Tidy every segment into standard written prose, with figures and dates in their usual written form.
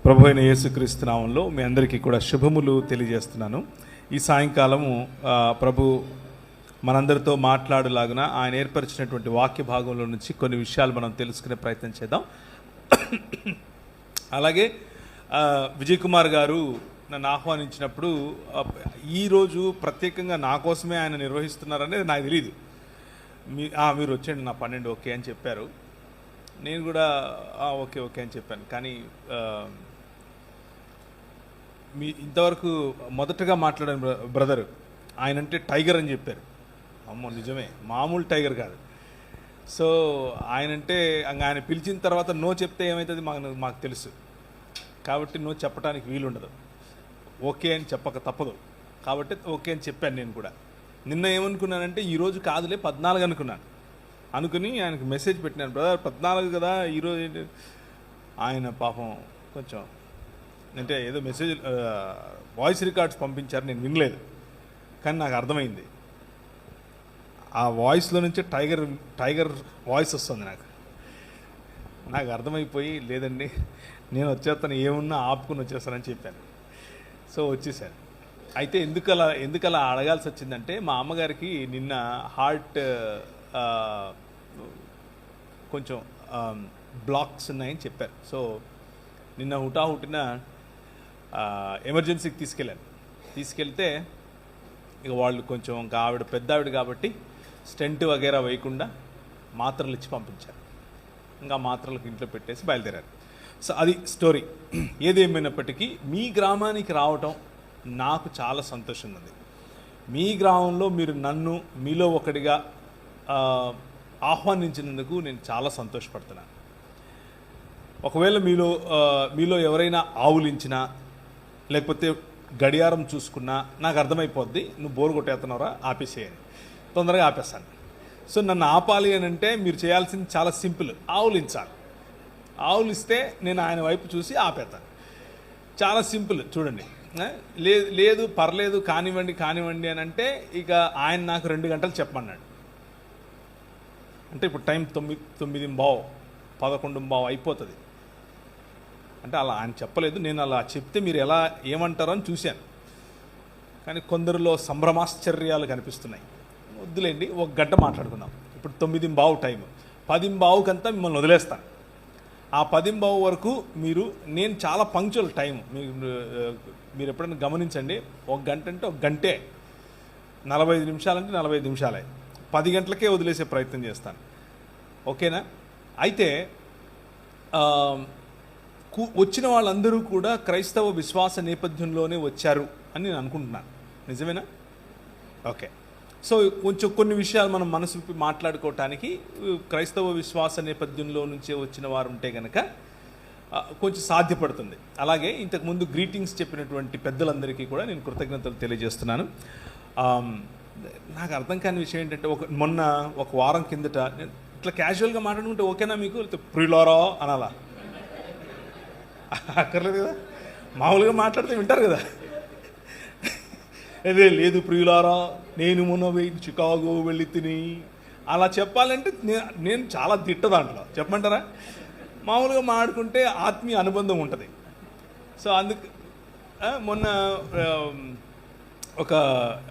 ప్రభు అయిన యేసుక్రీస్తు నామంలో మీ అందరికీ కూడా శుభములు తెలియజేస్తున్నాను. ఈ సాయంకాలము ప్రభు మనందరితో మాట్లాడలాగున ఆయన ఏర్పరిచినటువంటి వాక్య భాగంలో నుంచి కొన్ని విషయాలు మనం తెలుసుకునే ప్రయత్నం చేద్దాం. అలాగే విజయ్ కుమార్ గారు నన్ను ఆహ్వానించినప్పుడు ఈరోజు ప్రత్యేకంగా నా కోసమే ఆయన నిర్వహిస్తున్నారనేది నాకు తెలియదు. మీరు వచ్చేయండి నా 12 ఓకే అని చెప్పారు. నేను కూడా ఓకే ఓకే అని చెప్పాను. కానీ మీ ఇంతవరకు మొదటగా మాట్లాడిన బ్రదర్ ఆయన అంటే టైగర్ అని చెప్పారు. అమ్మో నిజమే, మామూలు టైగర్ కాదు. సో ఆయనంటే ఆయన పిలిచిన తర్వాత నో చెప్తే ఏమవుతుంది మాకు తెలుసు. కాబట్టి నో చెప్పడానికి వీలుండదు. ఓకే అని చెప్పక తప్పదు. కాబట్టి ఓకే అని చెప్పాను. నేను కూడా నిన్న ఏమనుకున్నానంటే ఈరోజు కాదులే 14 అనుకున్నాను. అనుకుని ఆయనకు మెసేజ్ పెట్టినాను, బ్రదర్ 14 కదా ఈరోజు. ఆయన పాపం కొంచెం అంటే ఏదో మెసేజ్ వాయిస్ రికార్డ్స్ పంపించారు, నేను వినలేదు. కానీ నాకు అర్థమైంది, ఆ వాయిస్లో నుంచే టైగర్ వాయిస్ వస్తుంది. నాకు అర్థమైపోయి లేదండి నేను వచ్చేస్తాను, ఏమున్నా ఆపుకుని వచ్చేస్తానని చెప్పాను. సో వచ్చేసాను. అయితే ఎందుకు అలా అడగాల్సి వచ్చిందంటే మా అమ్మగారికి నిన్న హార్ట్ కొంచెం బ్లాక్స్ ఉన్నాయని చెప్పారు. సో నిన్న హుటాహుటిన ఎమర్జెన్సీకి తీసుకెళ్తే ఇక వాళ్ళు కొంచెం ఇంకా ఆవిడ పెద్ద ఆవిడ కాబట్టి స్టెంట్ వగేరా వేయకుండా మాత్రలు ఇచ్చి పంపించారు. ఇంకా మాత్రలకు ఇంట్లో పెట్టేసి బయలుదేరారు. సో అది స్టోరీ. ఏదేమైనప్పటికీ మీ గ్రామానికి రావటం నాకు చాలా సంతోషంగా ఉంది. మీ గ్రామంలో మీరు నన్ను మీలో ఒకటిగా ఆహ్వానించినందుకు నేను చాలా సంతోషపడుతున్నాను. ఒకవేళ మీలో ఎవరైనా ఆవులించినా లేకపోతే గడియారం చూసుకున్నా నాకు అర్థమైపోద్ది, నువ్వు బోరు కొట్టేస్తున్నావురా ఆపేసేయని. తొందరగా ఆపేస్తాను. సో నన్ను ఆపాలి అని అంటే మీరు చేయాల్సింది చాలా సింపుల్, ఆవులించాలి. ఆవులిస్తే నేను ఆయన వైపు చూసి ఆపేస్తాను. చాలా సింపుల్. చూడండి, లేదు పర్లేదు కానివ్వండి అని అంటే ఇక ఆయన నాకు 2 గంటలు చెప్పమన్నాడు. అంటే ఇప్పుడు టైం 9:15 11:15 అయిపోతుంది. అంటే అలా ఆయన చెప్పలేదు, నేను అలా చెప్తే మీరు ఏమంటారో అని చూశాను. కానీ కొందరిలో సంభ్రమాశ్చర్యాలు కనిపిస్తున్నాయి. వద్దులేండి, 1 గంట మాట్లాడుకుందాం. ఇప్పుడు 9:15 టైం, 10:15కంతా మిమ్మల్ని వదిలేస్తాను. ఆ 10:15 వరకు నేను చాలా పంక్చువల్ టైం. మీరు ఎప్పుడైనా గమనించండి, 1 గంట అంటే 1 గంటే, 45 నిమిషాలంటే 45 నిమిషాలే. 10 గంటలకే వదిలేసే ప్రయత్నం చేస్తాను. ఓకేనా? అయితే వచ్చిన వాళ్ళందరూ కూడా క్రైస్తవ విశ్వాస నేపథ్యంలోనే వచ్చారు అని నేను అనుకుంటున్నాను. నిజమేనా? ఓకే. సో కొంచెం కొన్ని విషయాలు మనం మనసు మాట్లాడుకోవటానికి, క్రైస్తవ విశ్వాస నేపథ్యంలో నుంచే వచ్చిన వారు ఉంటే కనుక కొంచెం సాధ్యపడుతుంది. అలాగే ఇంతకుముందు గ్రీటింగ్స్ చెప్పినటువంటి పెద్దలందరికీ కూడా నేను కృతజ్ఞతలు తెలియజేస్తున్నాను. నాకు అర్థం కాని విషయం ఏంటంటే మొన్న ఒక వారం కిందట ఇట్లా క్యాజువల్గా మాట్లాడుకుంటే ఓకేనా మీకు, ప్రియులారా అనాలా? అక్కర్లేదు కదా, మామూలుగా మాట్లాడితే వింటారు కదా. అదే లేదు ప్రియులారా నేను మొన్న చికాగో వెళ్ళి తిని అలా చెప్పాలంటే నేను చాలా తిట్ట దాంట్లో. చెప్పమంటారా? మామూలుగా మాట్లాడుకుంటే ఆత్మీయ అనుబంధం ఉంటుంది. సో అందుకు మొన్న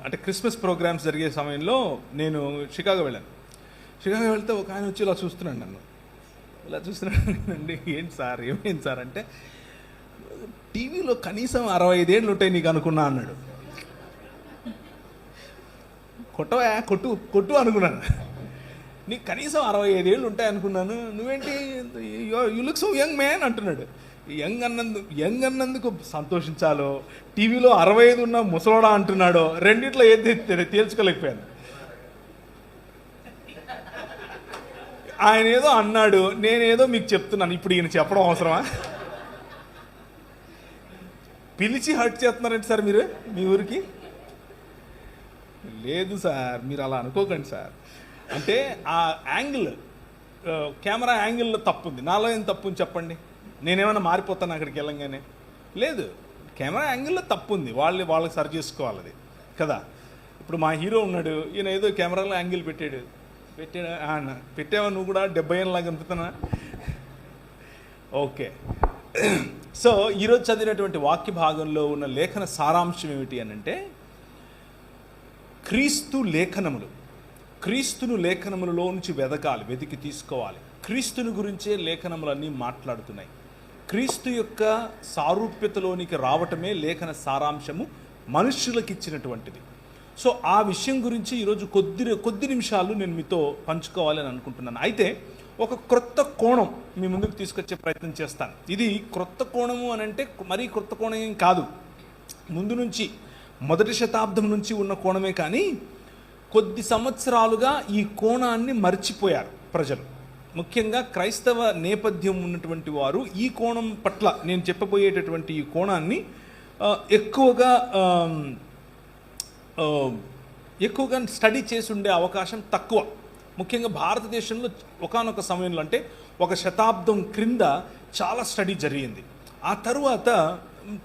అంటే క్రిస్మస్ ప్రోగ్రామ్స్ జరిగే సమయంలో నేను షికాగో వెళ్ళాను. షికాగో వెళ్తే ఒక ఆయన వచ్చి ఇలా చూస్తున్నాడు నన్ను. ఇలా చూస్తున్నాడు, ఏంటి సార్ ఏమైంది సార్ అంటే, టీవీలో కనీసం 65 ఏళ్ళు ఉంటాయి నీకు అనుకున్నా అన్నాడు. కొట్టు అనుకున్నాను. నీకు కనీసం 65 ఏళ్ళు ఉంటాయి అనుకున్నాను, నువ్వేంటి you look so young man అంటున్నాడు. యంగ్ అన్నందుకు సంతోషించాలో, టీవీలో 65 ఉన్న ముసలోడా అంటున్నాడో, రెండిట్లో ఏది తేల్చుకోలేకపోయాను. ఆయన ఏదో అన్నాడు, నేనేదో మీకు చెప్తున్నాను. ఇప్పుడు ఈయన చెప్పడం అవసరమా? పిలిచి హర్ట్ చేస్తున్నారండి సార్ మీరు మీ ఊరికి? లేదు సార్, మీరు అలా అనుకోకండి సార్. అంటే ఆ యాంగిల్, కెమెరా యాంగిల్లో తప్పు ఉంది. నాలో ఏం తప్పు ఉంది చెప్పండి? నేనేమైనా మారిపోతాను అక్కడికి వెళ్ళంగానే? లేదు, కెమెరా యాంగిల్లో తప్పు ఉంది. వాళ్ళకి సరి చేసుకోవాలి అది కదా. ఇప్పుడు మా హీరో ఉన్నాడు, ఈయన ఏదో కెమెరాలో యాంగిల్ పెట్టావా నువ్వు కూడా 70 ఏళ్ళలాగా కనిపిస్తున్నా? ఓకే, సో ఈరోజు చదివినటువంటి వాక్య భాగంలో ఉన్న లేఖన సారాంశం ఏమిటి అని అంటే, క్రీస్తును లేఖనములలో నుంచి వెతికి తీసుకోవాలి. క్రీస్తుని గురించే లేఖనములన్నీ మాట్లాడుతున్నాయి. క్రీస్తు యొక్క సారూప్యతలోనికి రావటమే లేఖన సారాంశము మనుష్యులకు ఇచ్చినటువంటిది. సో ఆ విషయం గురించి ఈరోజు కొద్ది నిమిషాలు నేను మీతో పంచుకోవాలని అనుకుంటున్నాను. అయితే ఒక క్రొత్త కోణం మీ ముందుకు తీసుకొచ్చే ప్రయత్నం చేస్తాను. ఇది క్రొత్త కోణము అని అంటే మరీ క్రొత్త కోణం ఏం కాదు, ముందు నుంచి మొదటి శతాబ్దం నుంచి ఉన్న కోణమే. కానీ కొద్ది సంవత్సరాలుగా ఈ కోణాన్ని మర్చిపోయారు ప్రజలు, ముఖ్యంగా క్రైస్తవ నేపథ్యం ఉన్నటువంటి వారు. ఈ కోణం పట్ల నేను చెప్పబోయేటటువంటి ఈ కోణాన్ని ఎక్కువగా స్టడీ చేసి ఉండే అవకాశం తక్కువ. ముఖ్యంగా భారతదేశంలో ఒకానొక సమయంలో, అంటే ఒక శతాబ్దం క్రింద చాలా స్టడీ జరిగింది, ఆ తరువాత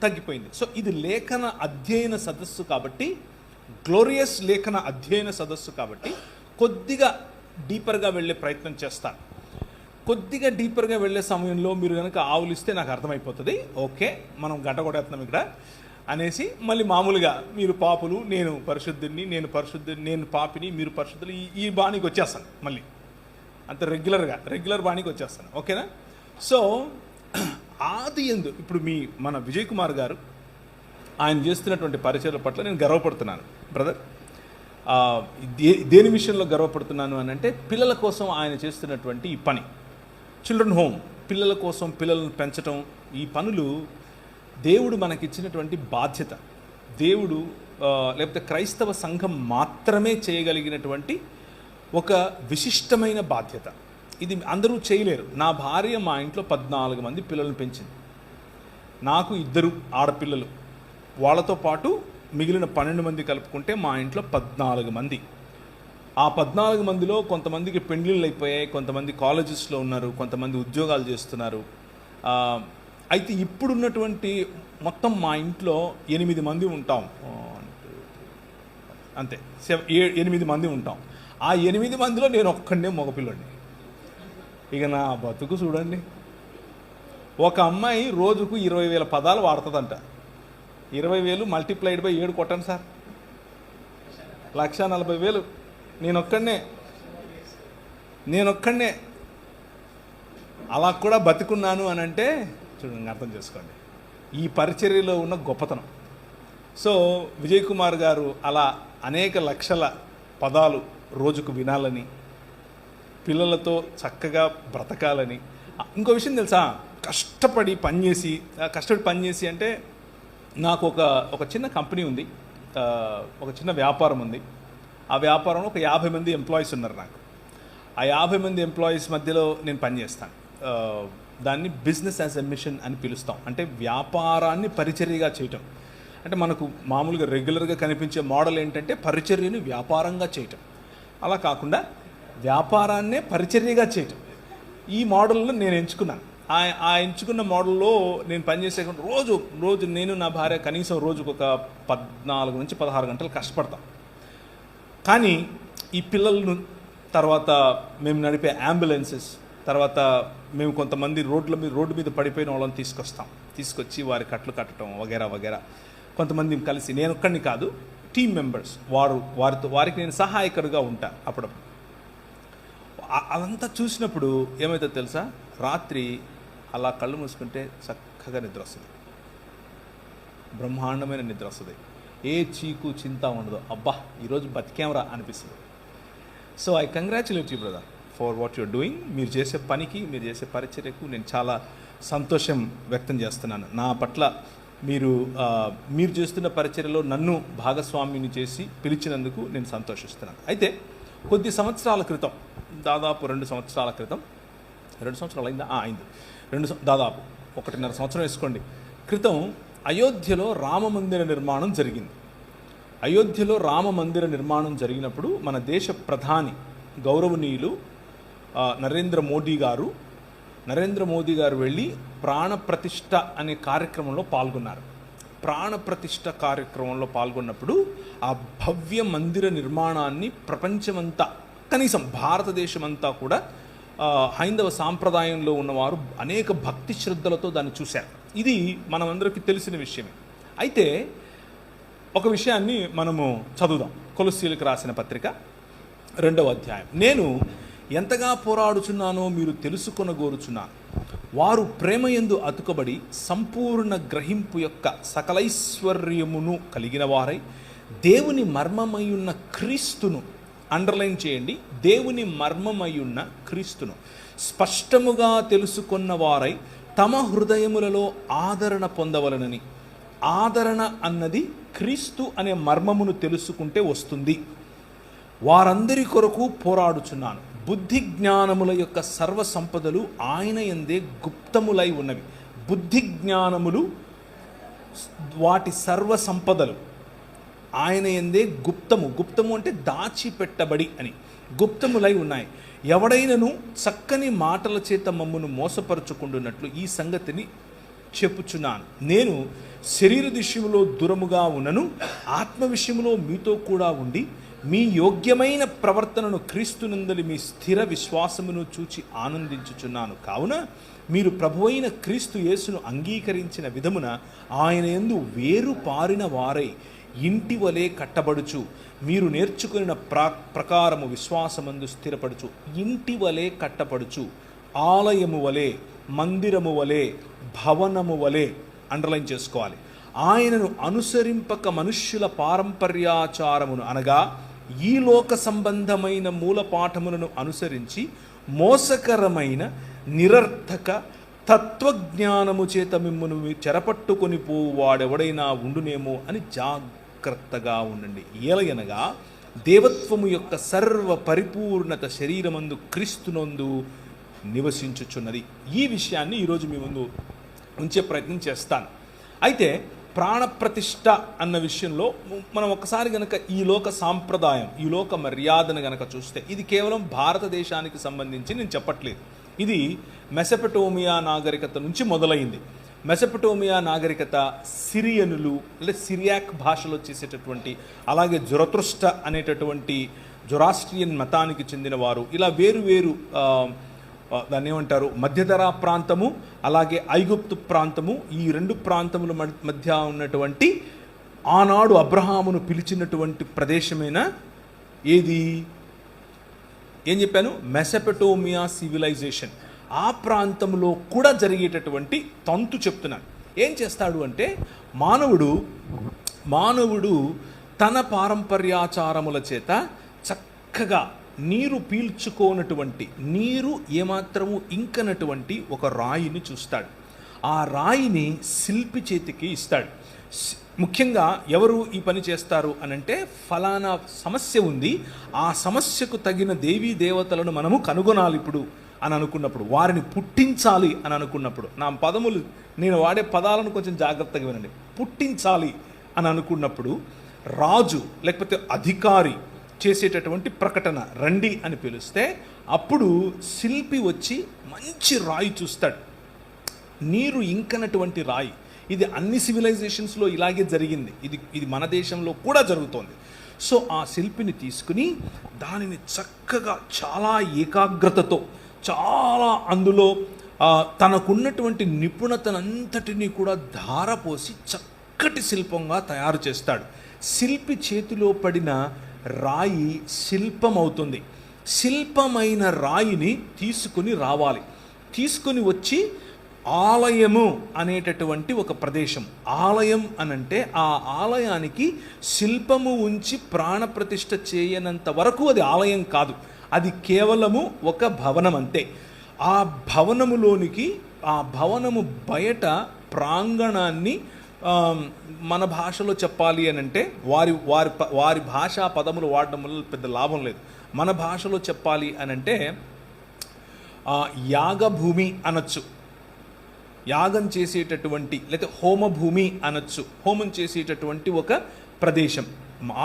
తగ్గిపోయింది. సో ఇది లేఖన అధ్యయన సదస్సు కాబట్టి, గ్లోరియస్ లేఖన అధ్యయన సదస్సు కాబట్టి కొద్దిగా డీపర్గా వెళ్ళే ప్రయత్నం చేస్తాను. కొద్దిగా డీపర్గా వెళ్ళే సమయంలో మీరు కనుక ఆవులిస్తే నాకు అర్థమైపోతుంది, ఓకే మనం గంట కొడేస్తున్నాం ఇక్కడ అనేసి. మళ్ళీ మామూలుగా మీరు పాపులు, నేను పరిశుద్ధుడిని, నేను పాపిని, మీరు పరిశుద్ధులు, ఈ బాణీకి వచ్చేస్తాను. మళ్ళీ అంత రెగ్యులర్ బాణీకి వచ్చేస్తాను, ఓకేనా? సో ఇప్పుడు మన విజయ్ కుమార్ గారు ఆయన చేస్తున్నటువంటి పరిచయాల పట్ల నేను గర్వపడుతున్నాను బ్రదర్. దేని విషయంలో గర్వపడుతున్నాను అని అంటే, పిల్లల కోసం ఆయన చేస్తున్నటువంటి ఈ పని, చిల్డ్రన్ హోమ్, పిల్లల కోసం పిల్లలను పెంచడం, ఈ పనులు దేవుడు మనకిచ్చినటువంటి బాధ్యత. దేవుడు లేకపోతే క్రైస్తవ సంఘం మాత్రమే చేయగలిగినటువంటి ఒక విశిష్టమైన బాధ్యత. ఇది అందరూ చేయలేరు. నా భార్య మా ఇంట్లో 14 మంది పిల్లలను పెంచింది. నాకు 2 ఆడపిల్లలు, వాళ్ళతో పాటు మిగిలిన 12 మంది కలుపుకుంటే మా ఇంట్లో 14 మంది. ఆ 14 మందిలో కొంతమందికి పెండ్లిళ్ళు అయిపోయాయి, కొంతమంది కాలేజెస్లో ఉన్నారు, కొంతమంది ఉద్యోగాలు చేస్తున్నారు. అయితే ఇప్పుడున్నటువంటి మొత్తం మా ఇంట్లో 8 మంది ఉంటాం, అంతే 8 మంది ఉంటాం. ఆ 8 మందిలో నేను ఒక్కడే మగపిల్లండి. ఇక నా బతుకు చూడండి. ఒక అమ్మాయి రోజుకు 20,000 పదాలు వాడుతుందంట. 20,000 మల్టిప్లైడ్ బై 7 కొట్టండి సార్, 1,40,000. నేనొక్కడే అలా కూడా బతుకున్నాను అని అంటే చూడండి, అర్థం చేసుకోండి ఈ పరిచర్యలో ఉన్న గొప్పతనం. సో విజయ్ కుమార్ గారు అలా అనేక లక్షల పదాలు రోజుకు వినాలని, పిల్లలతో చక్కగా బ్రతకాలని. ఇంకో విషయం తెలుసా, కష్టపడి పనిచేసి అంటే నాకు ఒక చిన్న కంపెనీ ఉంది, ఒక చిన్న వ్యాపారం ఉంది. ఆ వ్యాపారంలో ఒక 50 మంది ఎంప్లాయీస్ ఉన్నారు నాకు. ఆ 50 మంది ఎంప్లాయీస్ మధ్యలో నేను పనిచేస్తాను. దాన్ని బిజినెస్ యాజ్ ఎ మిషన్ అని పిలుస్తాం. అంటే వ్యాపారాన్ని పరిచర్యగా చేయటం. అంటే మనకు మామూలుగా రెగ్యులర్గా కనిపించే మోడల్ ఏంటంటే పరిచర్యను వ్యాపారంగా చేయటం. అలా కాకుండా వ్యాపారాన్నే పరిచర్యగా చేయటం. ఈ మోడల్ను నేను ఎంచుకున్నాను. ఆ ఎంచుకున్న మోడల్లో నేను పనిచేసే రోజు నేను నా భార్య కనీసం రోజుకు ఒక 14 నుంచి 16 గంటలు కష్టపడతాం. కానీ ఈ పిల్లలను, తర్వాత మేము నడిపే అంబులెన్సెస్, తర్వాత మేము కొంతమంది రోడ్డు మీద పడిపోయిన వాళ్ళని తీసుకొచ్చి వారి కట్లు కట్టడం వగేరా. కొంతమంది కలిసి, నేను ఒక్కడిని కాదు, టీమ్ మెంబర్స్, వారికి నేను సహాయకుడిగా ఉంటాను అప్పుడప్పుడు. అదంతా చూసినప్పుడు ఏమవుతుందో తెలుసా, రాత్రి అలా కళ్ళు మూసుకుంటే చక్కగా నిద్ర వస్తుంది, బ్రహ్మాండమైన నిద్ర వస్తుంది. ఏ చీకు చింత ఉండదు. అబ్బా ఈరోజు బతికేమరా అనిపిస్తుంది. So I congratulate you brother for what you're doing. మీరు చేసే పనికి, మీరు చేసే పరిచర్యకు నేను చాలా సంతోషం వ్యక్తం చేస్తున్నాను. నా పట్ల మీరు చేస్తున్న పరిచర్యలో నన్ను భాగస్వామిని చేసి పిలిచినందుకు నేను సంతోషిస్తున్నాను. అయితే కొద్ది సంవత్సరాల క్రితం, దాదాపు 2 సంవత్సరాల క్రితం, 2 సంవత్సరాలు అయిందా? అయింది. దాదాపు 1.5 సంవత్సరం వేసుకోండి క్రితం అయోధ్యలో రామమందిర నిర్మాణం జరిగింది. అయోధ్యలో రామమందిర నిర్మాణం జరిగినప్పుడు మన దేశ ప్రధాని గౌరవనీయులు నరేంద్ర మోదీ గారు వెళ్ళి ప్రాణప్రతిష్ఠ అనే కార్యక్రమంలో పాల్గొన్నారు. ప్రాణప్రతిష్ఠ కార్యక్రమంలో పాల్గొన్నప్పుడు ఆ భవ్య మందిర నిర్మాణాన్ని ప్రపంచమంతా, కనీసం భారతదేశమంతా కూడా హైందవ సాంప్రదాయంలో ఉన్నవారు అనేక భక్తి శ్రద్ధలతో దాన్ని చూశారు. ఇది మనమందరికీ తెలిసిన విషయమే. అయితే ఒక విషయాన్ని మనము చదువుదాం. కొలస్సీలకు రాసిన పత్రిక 2వ అధ్యాయం. నేను ఎంతగా పోరాడుచున్నానో మీరు తెలుసుకొనగోరుచున్నాను. వారు ప్రేమయందు అతుకబడి సంపూర్ణ గ్రహింపు యొక్క సకలైశ్వర్యమును కలిగిన వారై దేవుని మర్మమయ్యున్న క్రీస్తును, అండర్లైన్ చేయండి, దేవుని మర్మమయ్యున్న క్రీస్తును స్పష్టముగా తెలుసుకున్న వారై తమ హృదయములలో ఆదరణ పొందవలనని. ఆదరణ అన్నది క్రీస్తు అనే మర్మమును తెలుసుకుంటే వస్తుంది. వారందరి కొరకు పోరాడుచున్నాను. బుద్ధి జ్ఞానముల యొక్క సర్వ సంపదలు ఆయన యందే గుప్తములై ఉన్నవి. బుద్ధి జ్ఞానములు, వాటి సర్వ సంపదలు ఆయన యందే గుప్తము అంటే దాచిపెట్టబడి అని, గుప్తములై ఉన్నాయి. ఎవడైనను చక్కని మాటల చేత మమ్మను మోసపరుచుకుంటున్నట్లు ఈ సంగతిని చెప్పుచున్నాను. నేను శరీర విషయంలో దూరముగా ఉన్నను, ఆత్మ విషయంలో మీతో కూడా ఉండి మీ యోగ్యమైన ప్రవర్తనను క్రీస్తునందలి మీ స్థిర విశ్వాసమును చూచి ఆనందించుచున్నాను. కావున మీరు ప్రభువైన క్రీస్తు యేసును అంగీకరించిన విధమున ఆయన యందు వేరు పారిన వారై ఇంటి వలె కట్టబడుచు మీరు నేర్చుకున్న ప్రకారము విశ్వాసమందు స్థిరపడుచు. ఇంటి వలె కట్టపడుచు, ఆలయము వలె, మందిరము వలె, భవనము వలె, అండర్లైన్ చేసుకోవాలి. ఆయనను అనుసరింపక మనుష్యుల పారంపర్యాచారమును అనగా ఈ లోక సంబంధమైన మూలపాఠములను అనుసరించి మోసకరమైన నిరర్థక తత్వజ్ఞానము చేత మిమ్మును చెరపట్టుకొని పోవాడెవడైనా ఉండునేమో అని జాగ్రత్తగా ఉండండి. ఏలయనగా దేవత్వము యొక్క సర్వ పరిపూర్ణత శరీరమందు క్రీస్తునందు నివసించుచున్నది. ఈ విషయాన్ని ఈరోజు మీ ముందు ఉంచే ప్రయత్నం చేస్తాను. అయితే ప్రాణప్రతిష్ఠ అన్న విషయంలో మనం ఒకసారి గనక ఈ లోక సాంప్రదాయం, ఈ లోక మర్యాదను గనక చూస్తే, ఇది కేవలం భారతదేశానికి సంబంధించి నేను చెప్పట్లేదు. ఇది మెసపటోమియా నాగరికత నుంచి మొదలైంది. మెసపటోమియా నాగరికత సిరియనులు అంటే సిరియాక్ భాషలో చేసేటటువంటి, అలాగే జొరతృష్ట అనేటటువంటి జొరాస్ట్రియన్ మతానికి చెందినవారు, ఇలా వేరు దాన్ని ఏమంటారు, మధ్యధరా ప్రాంతము అలాగే ఐగుప్తు ప్రాంతము, ఈ 2 ప్రాంతముల మధ్య ఉన్నటువంటి ఆనాడు అబ్రహామును పిలిచినటువంటి ప్రదేశమైన ఏది ఏం చెప్పాను, మెసపటోమియా సివిలైజేషన్. ఆ ప్రాంతంలో కూడా జరిగేటటువంటి తంతు చెప్తున్నాను. ఏం చేస్తాడు అంటే మానవుడు తన పారంపర్యాచారముల చేత చక్కగా నీరు పీల్చుకోనటువంటి, నీరు ఏమాత్రము ఇంకనటువంటి ఒక రాయిని చూస్తాడు. ఆ రాయిని శిల్పి చేతికి ఇస్తాడు. ముఖ్యంగా ఎవరు ఈ పని చేస్తారు అనంటే, ఫలానా సమస్య ఉంది, ఆ సమస్యకు తగిన దేవీ దేవతలను మనము కనుగొనాలి ఇప్పుడు అని అనుకున్నప్పుడు, వారిని పుట్టించాలి అని అనుకున్నప్పుడు, నేను వాడే పదాలను కొంచెం జాగ్రత్తగా వినండి. పుట్టించాలి అని అనుకున్నప్పుడు రాజు లేకపోతే అధికారి చేసేటటువంటి ప్రకటన, రండి అని పిలిస్తే అప్పుడు శిల్పి వచ్చి మంచి రాయి చూస్తాడు, నీరు ఇంకనటువంటి రాయి. ఇది అన్ని సివిలైజేషన్స్లో ఇలాగే జరిగింది. ఇది మన దేశంలో కూడా జరుగుతోంది. సో ఆ శిల్పిని తీసుకుని దానిని చక్కగా చాలా ఏకాగ్రతతో, చాలా అందులో తనకున్నటువంటి నిపుణతనంతటినీ కూడా ధారపోసి చక్కటి శిల్పంగా తయారు చేస్తాడు. శిల్పి చేతిలో పడిన రాయి శిల్పమవుతుంది. శిల్పమైన రాయిని తీసుకుని రావాలి. తీసుకుని వచ్చి ఆలయము అనేటటువంటి ఒక ప్రదేశం, ఆలయం అనంటే ఆ ఆలయానికి శిల్పము ఉంచి ప్రాణప్రతిష్ఠ చేయనంత వరకు అది ఆలయం కాదు, అది కేవలము ఒక భవనం అంతే. ఆ భవనములోనికి, ఆ భవనము బయట ప్రాంగణాన్ని మన భాషలో చెప్పాలి అని అంటే, వారి భాషా పదములు వాడడం వల్ల పెద్ద లాభం లేదు. మన భాషలో చెప్పాలి అని అంటే యాగభూమి అనొచ్చు, యాగం చేసేటటువంటి, లేకపోతే హోమభూమి అనొచ్చు, హోమం చేసేటటువంటి ఒక ప్రదేశం.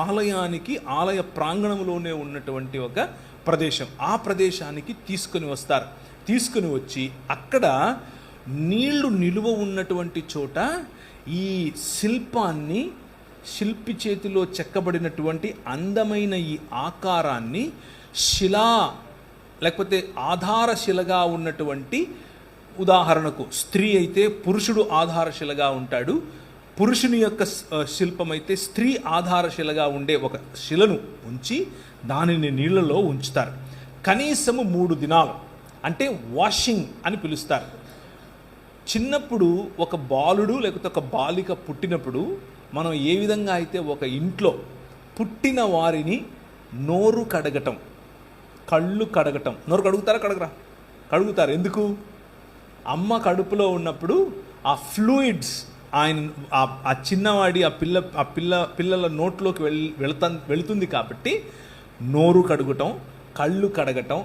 ఆలయానికి ఆలయ ప్రాంగణంలోనే ఉన్నటువంటి ఒక ప్రదేశం. ఆ ప్రదేశానికి తీసుకుని వస్తారు. తీసుకుని వచ్చి అక్కడ నీళ్లు నిలువ ఉన్నటువంటి చోట ఈ శిల్పాన్ని, శిల్పి చేతిలో చెక్కబడినటువంటి అందమైన ఈ ఆకారాన్ని లేకపోతే ఆధారశిలగా ఉన్నటువంటి, ఉదాహరణకు స్త్రీ అయితే పురుషుడు ఆధారశిలగా ఉంటాడు, పురుషుని యొక్క శిల్పం అయితే స్త్రీ ఆధారశిలగా ఉండే ఒక శిలను ఉంచి దానిని నీళ్ళలో ఉంచుతారు. కనీసము 3 దినాలు, అంటే వాషింగ్ అని పిలుస్తారు. చిన్నప్పుడు ఒక బాలుడు లేకపోతే ఒక బాలిక పుట్టినప్పుడు మనం ఏ విధంగా అయితే ఒక ఇంట్లో పుట్టిన వారిని నోరు కడగటం, కళ్ళు కడగటం, నోరు కడుగుతారా కడగరా? కడుగుతారు. ఎందుకు? అమ్మ కడుపులో ఉన్నప్పుడు ఆ ఫ్లూయిడ్స్ ఆ చిన్నవాడి పిల్లల నోట్లోకి వెళుతుంది కాబట్టి నోరు కడుగటం, కళ్ళు కడగటం,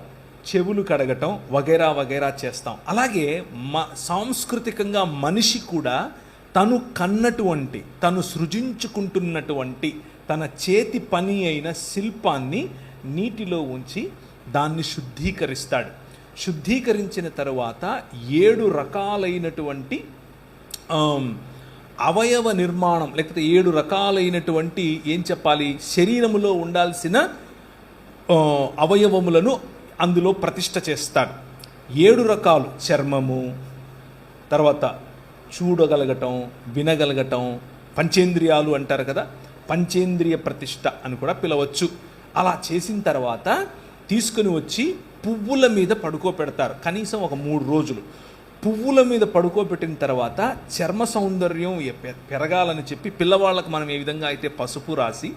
చెవులు కడగటం వగైరా వగైరా చేస్తాం. అలాగే సాంస్కృతికంగా మనిషి కూడా తను కన్నటువంటి, తను సృజించుకుంటున్నటువంటి తన చేతి పని అయిన శిల్పాన్ని నీటిలో ఉంచి దాన్ని శుద్ధీకరిస్తాడు. శుద్ధీకరించిన తరువాత 7 రకాలైనటువంటి అవయవ నిర్మాణం, లేకపోతే 7 రకాలైనటువంటి శరీరములో ఉండాల్సిన అవయవములను అందులో ప్రతిష్ఠ చేస్తాడు. 7 రకాలు: చర్మము, తర్వాత చూడగలగటం, వినగలగటం, పంచేంద్రియాలు అంటారు కదా, పంచేంద్రియ ప్రతిష్ఠ అని కూడా పిలవచ్చు. అలా చేసిన తర్వాత తీసుకుని వచ్చి పువ్వుల మీద పడుకోబెడతారు. కనీసం ఒక 3 రోజులు పువ్వుల మీద పడుకోబెట్టిన తర్వాత చర్మ సౌందర్యం పెరగాలని చెప్పి పిల్లవాళ్ళకు మనం ఏ విధంగా అయితే పసుపు రాసి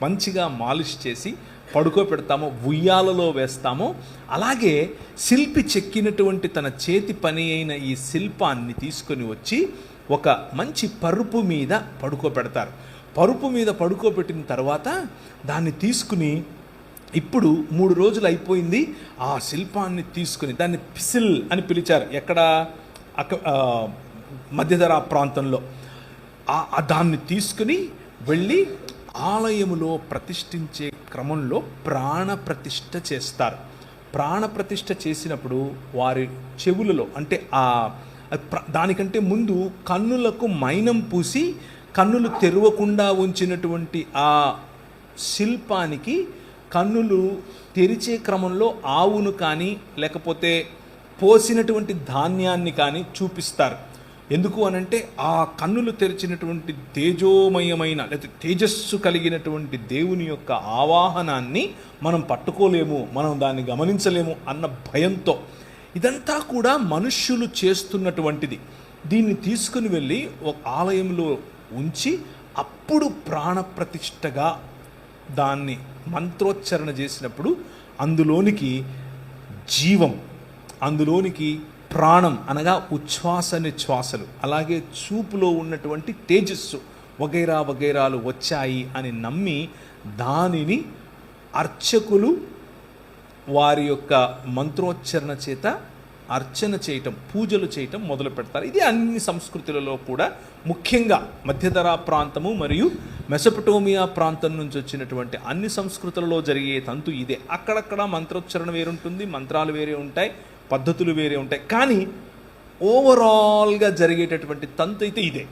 మంచిగా మాలిష్ చేసి పడుకోబెడతామో, ఉయ్యాలలో వేస్తామో, అలాగే శిల్పి చెక్కినటువంటి తన చేతి పని అయిన ఈ శిల్పాన్ని తీసుకొని వచ్చి ఒక మంచి పరుపు మీద పడుకోబెడతారు. పరుపు మీద పడుకోబెట్టిన తర్వాత దాన్ని తీసుకుని, ఇప్పుడు 3 రోజులు అయిపోయింది, ఆ శిల్పాన్ని తీసుకుని దాన్ని పిసిల్ అని పిలిచారు. ఎక్కడ? మధ్యధరా ప్రాంతంలో. దాన్ని తీసుకుని వెళ్ళి ఆలయములో ప్రతిష్ఠించే క్రమంలో ప్రాణప్రతిష్ఠ చేస్తారు. ప్రాణప్రతిష్ఠ చేసినప్పుడు వారి చెవులలో, అంటే దానికంటే ముందు కన్నులకు మైనం పూసి కన్నులు తెరవకుండా ఉంచినటువంటి ఆ శిల్పానికి కన్నులు తెరిచే క్రమంలో ఆవును కానీ లేకపోతే పోసినటువంటి ధాన్యాన్ని కానీ చూపిస్తారు. ఎందుకు అనంటే ఆ కన్నులు తెరిచినటువంటి తేజోమయమైన లేదా తేజస్సు కలిగినటువంటి దేవుని యొక్క ఆవాహనాన్ని మనం పట్టుకోలేము, మనం దాన్ని గమనించలేము అన్న భయంతో. ఇదంతా కూడా మనుష్యులు చేస్తున్నటువంటిది. దీన్ని తీసుకుని వెళ్ళి ఒక ఆలయంలో ఉంచి అప్పుడు ప్రాణప్రతిష్ఠగా దాన్ని మంత్రోచ్చరణ చేసినప్పుడు అందులోనికి జీవం, అందులోనికి ప్రాణం అనగా ఉచ్ఛ్వాస నిశ్వాసలు, అలాగే చూపులో ఉన్నటువంటి తేజస్సు వగైరా వగైరాలు వచ్చాయి అని నమ్మి దానిని అర్చకులు వారి యొక్క మంత్రోచ్చరణ చేత అర్చన చేయటం, పూజలు చేయటం మొదలు పెడతారు. ఇది అన్ని సంస్కృతులలో కూడా, ముఖ్యంగా మధ్యధరా ప్రాంతము మరియు మెసొపటోమియా ప్రాంతం నుంచి వచ్చినటువంటి అన్ని సంస్కృతులలో జరిగే తంతు ఇదే. అక్కడక్కడ మంత్రోచ్చరణ వేరుంటుంది, మంత్రాలు వేరే ఉంటాయి, పద్ధతులు వేరే ఉంటాయి, కానీ ఓవరాల్గా జరిగేటటువంటి తంతు అయితే ఇదే.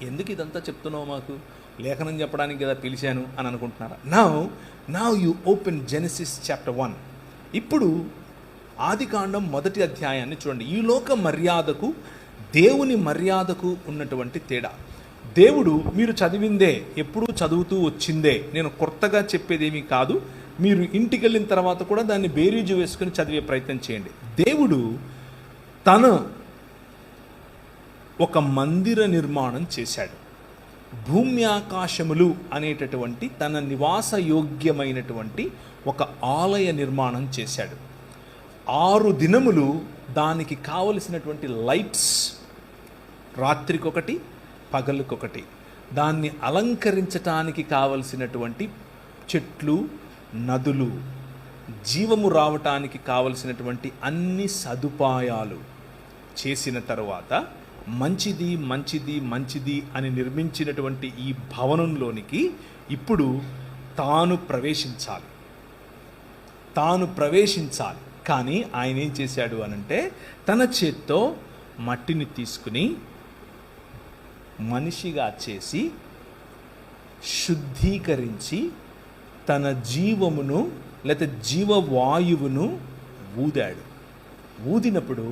ఎందుకు ఇదంతా చెప్తున్నావు? మాకు లేఖనం చెప్పడానికి కదా పిలిచాను అని అనుకుంటున్నారా? Now you open Genesis chapter 1. ఇప్పుడు ఆదికాండం 1వ అధ్యాయాన్ని చూడండి. ఈ లోక మర్యాదకు దేవుని మర్యాదకు ఉన్నటువంటి తేడా. దేవుడు, మీరు చదివిందే, ఎప్పుడూ చదువుతూ వచ్చిందే, నేను కొత్తగా చెప్పేదేమీ కాదు, మీరు ఇంటికి వెళ్ళిన తర్వాత కూడా దాన్ని బేరీజు వేసుకుని చదివే ప్రయత్నం చేయండి. దేవుడు తను ఒక మందిర నిర్మాణం చేశాడు. భూమి ఆకాశములు అనేటటువంటి తన నివాస యోగ్యమైనటువంటి ఒక ఆలయ నిర్మాణం చేశాడు. 6 దినములు దానికి కావలసినటువంటి లైట్స్, రాత్రికొకటి పగలుకొకటి, దాన్ని అలంకరించటానికి కావలసినటువంటి చెట్లు, నదులు, జీవము రావటానికి కావలసినటువంటి అన్ని సదుపాయాలు చేసిన తరువాత మంచిది మంచిది మంచిది అని నిర్మించినటువంటి ఈ భవనంలోనికి ఇప్పుడు తాను ప్రవేశించాలి. కానీ ఆయన ఏం చేశాడు అనంటే, తన చేత్తో మట్టిని తీసుకుని మనిషిగా చేసి శుద్ధీకరించి తన జీవమును లేదా జీవవాయువును ఊదాడు. ఊదినప్పుడు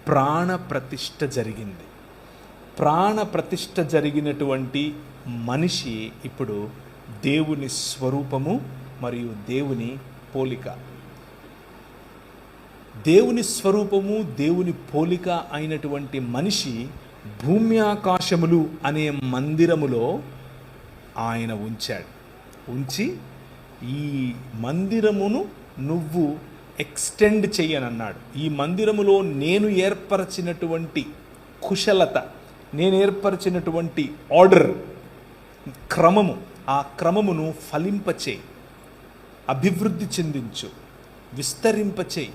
ప్రాణప్రతిష్ఠ జరిగింది. ప్రాణప్రతిష్ఠ జరిగినటువంటి మనిషి ఇప్పుడు దేవుని స్వరూపము మరియు దేవుని పోలిక. దేవుని స్వరూపము, దేవుని పోలిక అయినటువంటి మనిషి భూమి ఆకాశములు అనే మందిరములో ఆయన ఉంచాడు. ఉంచి ఈ మందిరమును నువ్వు ఎక్స్టెండ్ చెయ్యనన్నాడు. ఈ మందిరములో నేను ఏర్పరచినటువంటి కుశలత, నేను ఏర్పరచినటువంటి ఆర్డర్, క్రమము, ఆ క్రమమును ఫలింపచేయి, అభివృద్ధి చెందించు, విస్తరింపచేయి,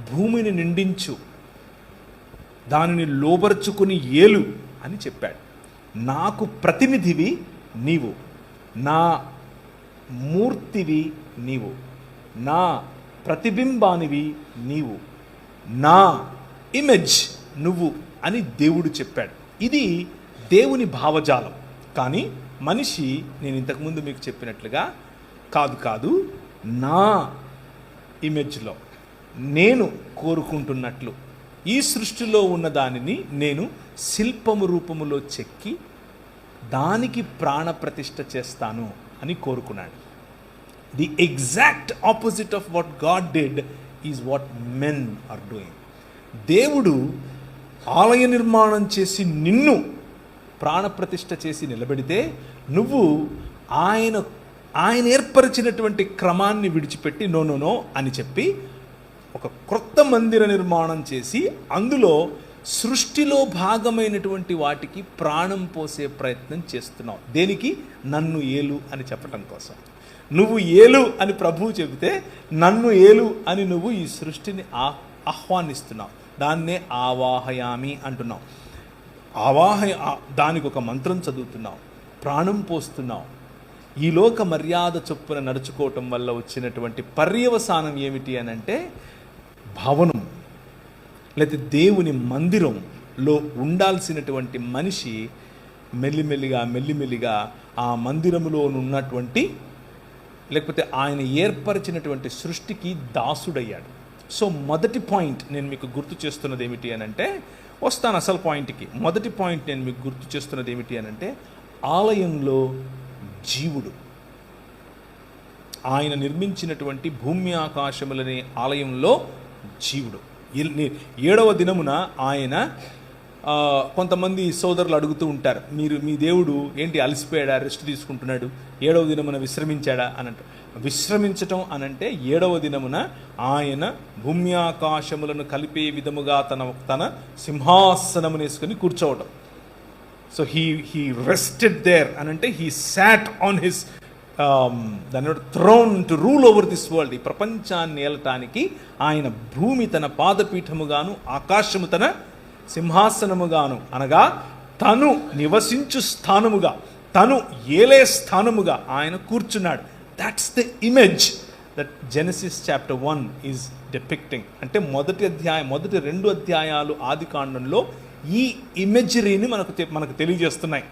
భూమిని నిండించు, దానిని లోబర్చుకుని ఏలు అని చెప్పాడు. నాకు ప్రతినిధివి నీవు, నా మూర్తివి నీవు, నా ప్రతిబింబానివి నీవు, నా ఇమేజ్ నువ్వు అని దేవుడు చెప్పాడు. ఇది దేవుని భావజాలం. కానీ మనిషి, నేను ఇంతకుముందు మీకు చెప్పినట్లుగా, కాదు నా ఇమేజ్లో నేను కోరుకుంటున్నట్లు ఈ సృష్టిలో ఉన్న దానిని నేను శిల్పము రూపములో చెక్కి దానికి ప్రాణప్రతిష్ఠ చేస్తాను అని కోరుకున్నాడు. The exact opposite of what God did is what men are doing. దేవుడు ఆలయ నిర్మాణం చేసి నిన్ను ప్రాణప్రతిష్ఠ చేసి నిలబెడితే నువ్వు ఆయన ఏర్పరిచినటువంటి క్రమాన్ని విడిచిపెట్టి నో అని చెప్పి ఒక క్రొత్త మందిర నిర్మాణం చేసి అందులో సృష్టిలో భాగమైనటువంటి వాటికి ప్రాణం పోసే ప్రయత్నం చేస్తున్నావు. దేనికి? నన్ను ఏలు అని చెప్పటం కోసం. నువ్వు ఏలు అని ప్రభువు చెబితే నన్ను ఏలు అని నువ్వు ఈ సృష్టిని ఆహ్వానిస్తున్నావు. దాన్నే ఆవాహయామి అంటున్నావు. దానికి ఒక మంత్రం చదువుతున్నావు, ప్రాణం పోస్తున్నావు. ఈ లోక మర్యాద చొప్పున నడుచుకోవటం వల్ల వచ్చినటువంటి పర్యవసానం ఏమిటి అని అంటే, భవనం లేదా దేవుని మందిరంలో ఉండాల్సినటువంటి మనిషి మెల్లిమెల్లిగా ఆ మందిరములో ఉన్నటువంటి లేకపోతే ఆయన ఏర్పరిచినటువంటి సృష్టికి దాసుడయ్యాడు. సో మొదటి పాయింట్ నేను మీకు గుర్తు చేస్తున్నది ఏమిటి అని అంటే, వస్తాను అసలు పాయింట్కి. మొదటి పాయింట్ నేను మీకు గుర్తు చేస్తున్నది ఏమిటి అని అంటే, ఆలయంలో జీవుడు, ఆయన నిర్మించినటువంటి భూమి ఆకాశములనే ఆలయంలో జీవుడు. 7వ దినమున ఆయన, కొంతమంది సోదరులు అడుగుతూ ఉంటారు, మీ దేవుడు ఏంటి అలసిపోయాడా, రెస్ట్ తీసుకుంటున్నాడు, 7వ దినమున విశ్రమించాడా అని అంటారు. విశ్రమించటం అనంటే 7వ దినమున ఆయన భూమి ఆకాశములను కలిపే విధముగా తన సింహాసనమును వేసుకొని కూర్చోవటం. సో హీ రెస్టెడ్ దేర్ అనంటే హీ సాట్ ఆన్ హిస్ దాని throne to rule over this world. ఈ ప్రపంచాన్ని ఏలటానికి ఆయన భూమి తన పాదపీఠముగాను, ఆకాశము తన సింహాసనముగాను, అనగా తను నివసించు స్థానముగా, తను ఏలే స్థానముగా ఆయన కూర్చున్నాడు. That's the image that Genesis chapter 1 is depicting. అంటే మొదటి 2 అధ్యాయాలు ఆది కాండంలో ఈ ఇమేజరీని మనకు తెలియజేస్తున్నాయి.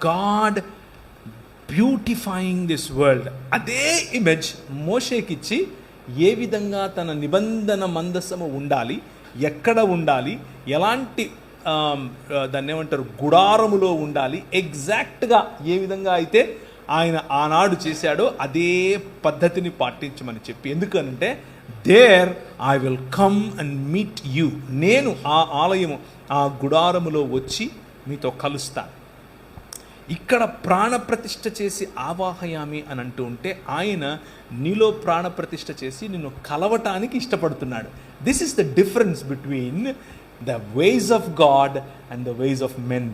God beautifying this world. అదే ఇమేజ్ మోషేకిచ్చి ఏ విధంగా తన నిబంధన మందసము ఉండాలి, ఎక్కడ ఉండాలి, ఎలాంటి దాన్ని ఏమంటారు గుడారములో ఉండాలి, ఎగ్జాక్ట్గా ఏ విధంగా అయితే ఆయన ఆనాడు చేశాడో అదే పద్ధతిని పాటించమని చెప్పి. ఎందుకంటే there I will come and meet you, నేను ఆ ఆలయము, ఆ గుడారములో వచ్చి మీతో కలుస్తాను. ఇక్కడ ప్రాణప్రతిష్ఠ చేసి ఆవాహయామి అని అంటూ ఉంటే ఆయన నీలో ప్రాణప్రతిష్ఠ చేసి నిన్ను కలవటానికి ఇష్టపడుతున్నాడు. This is the difference between the ways of God and the ways of men.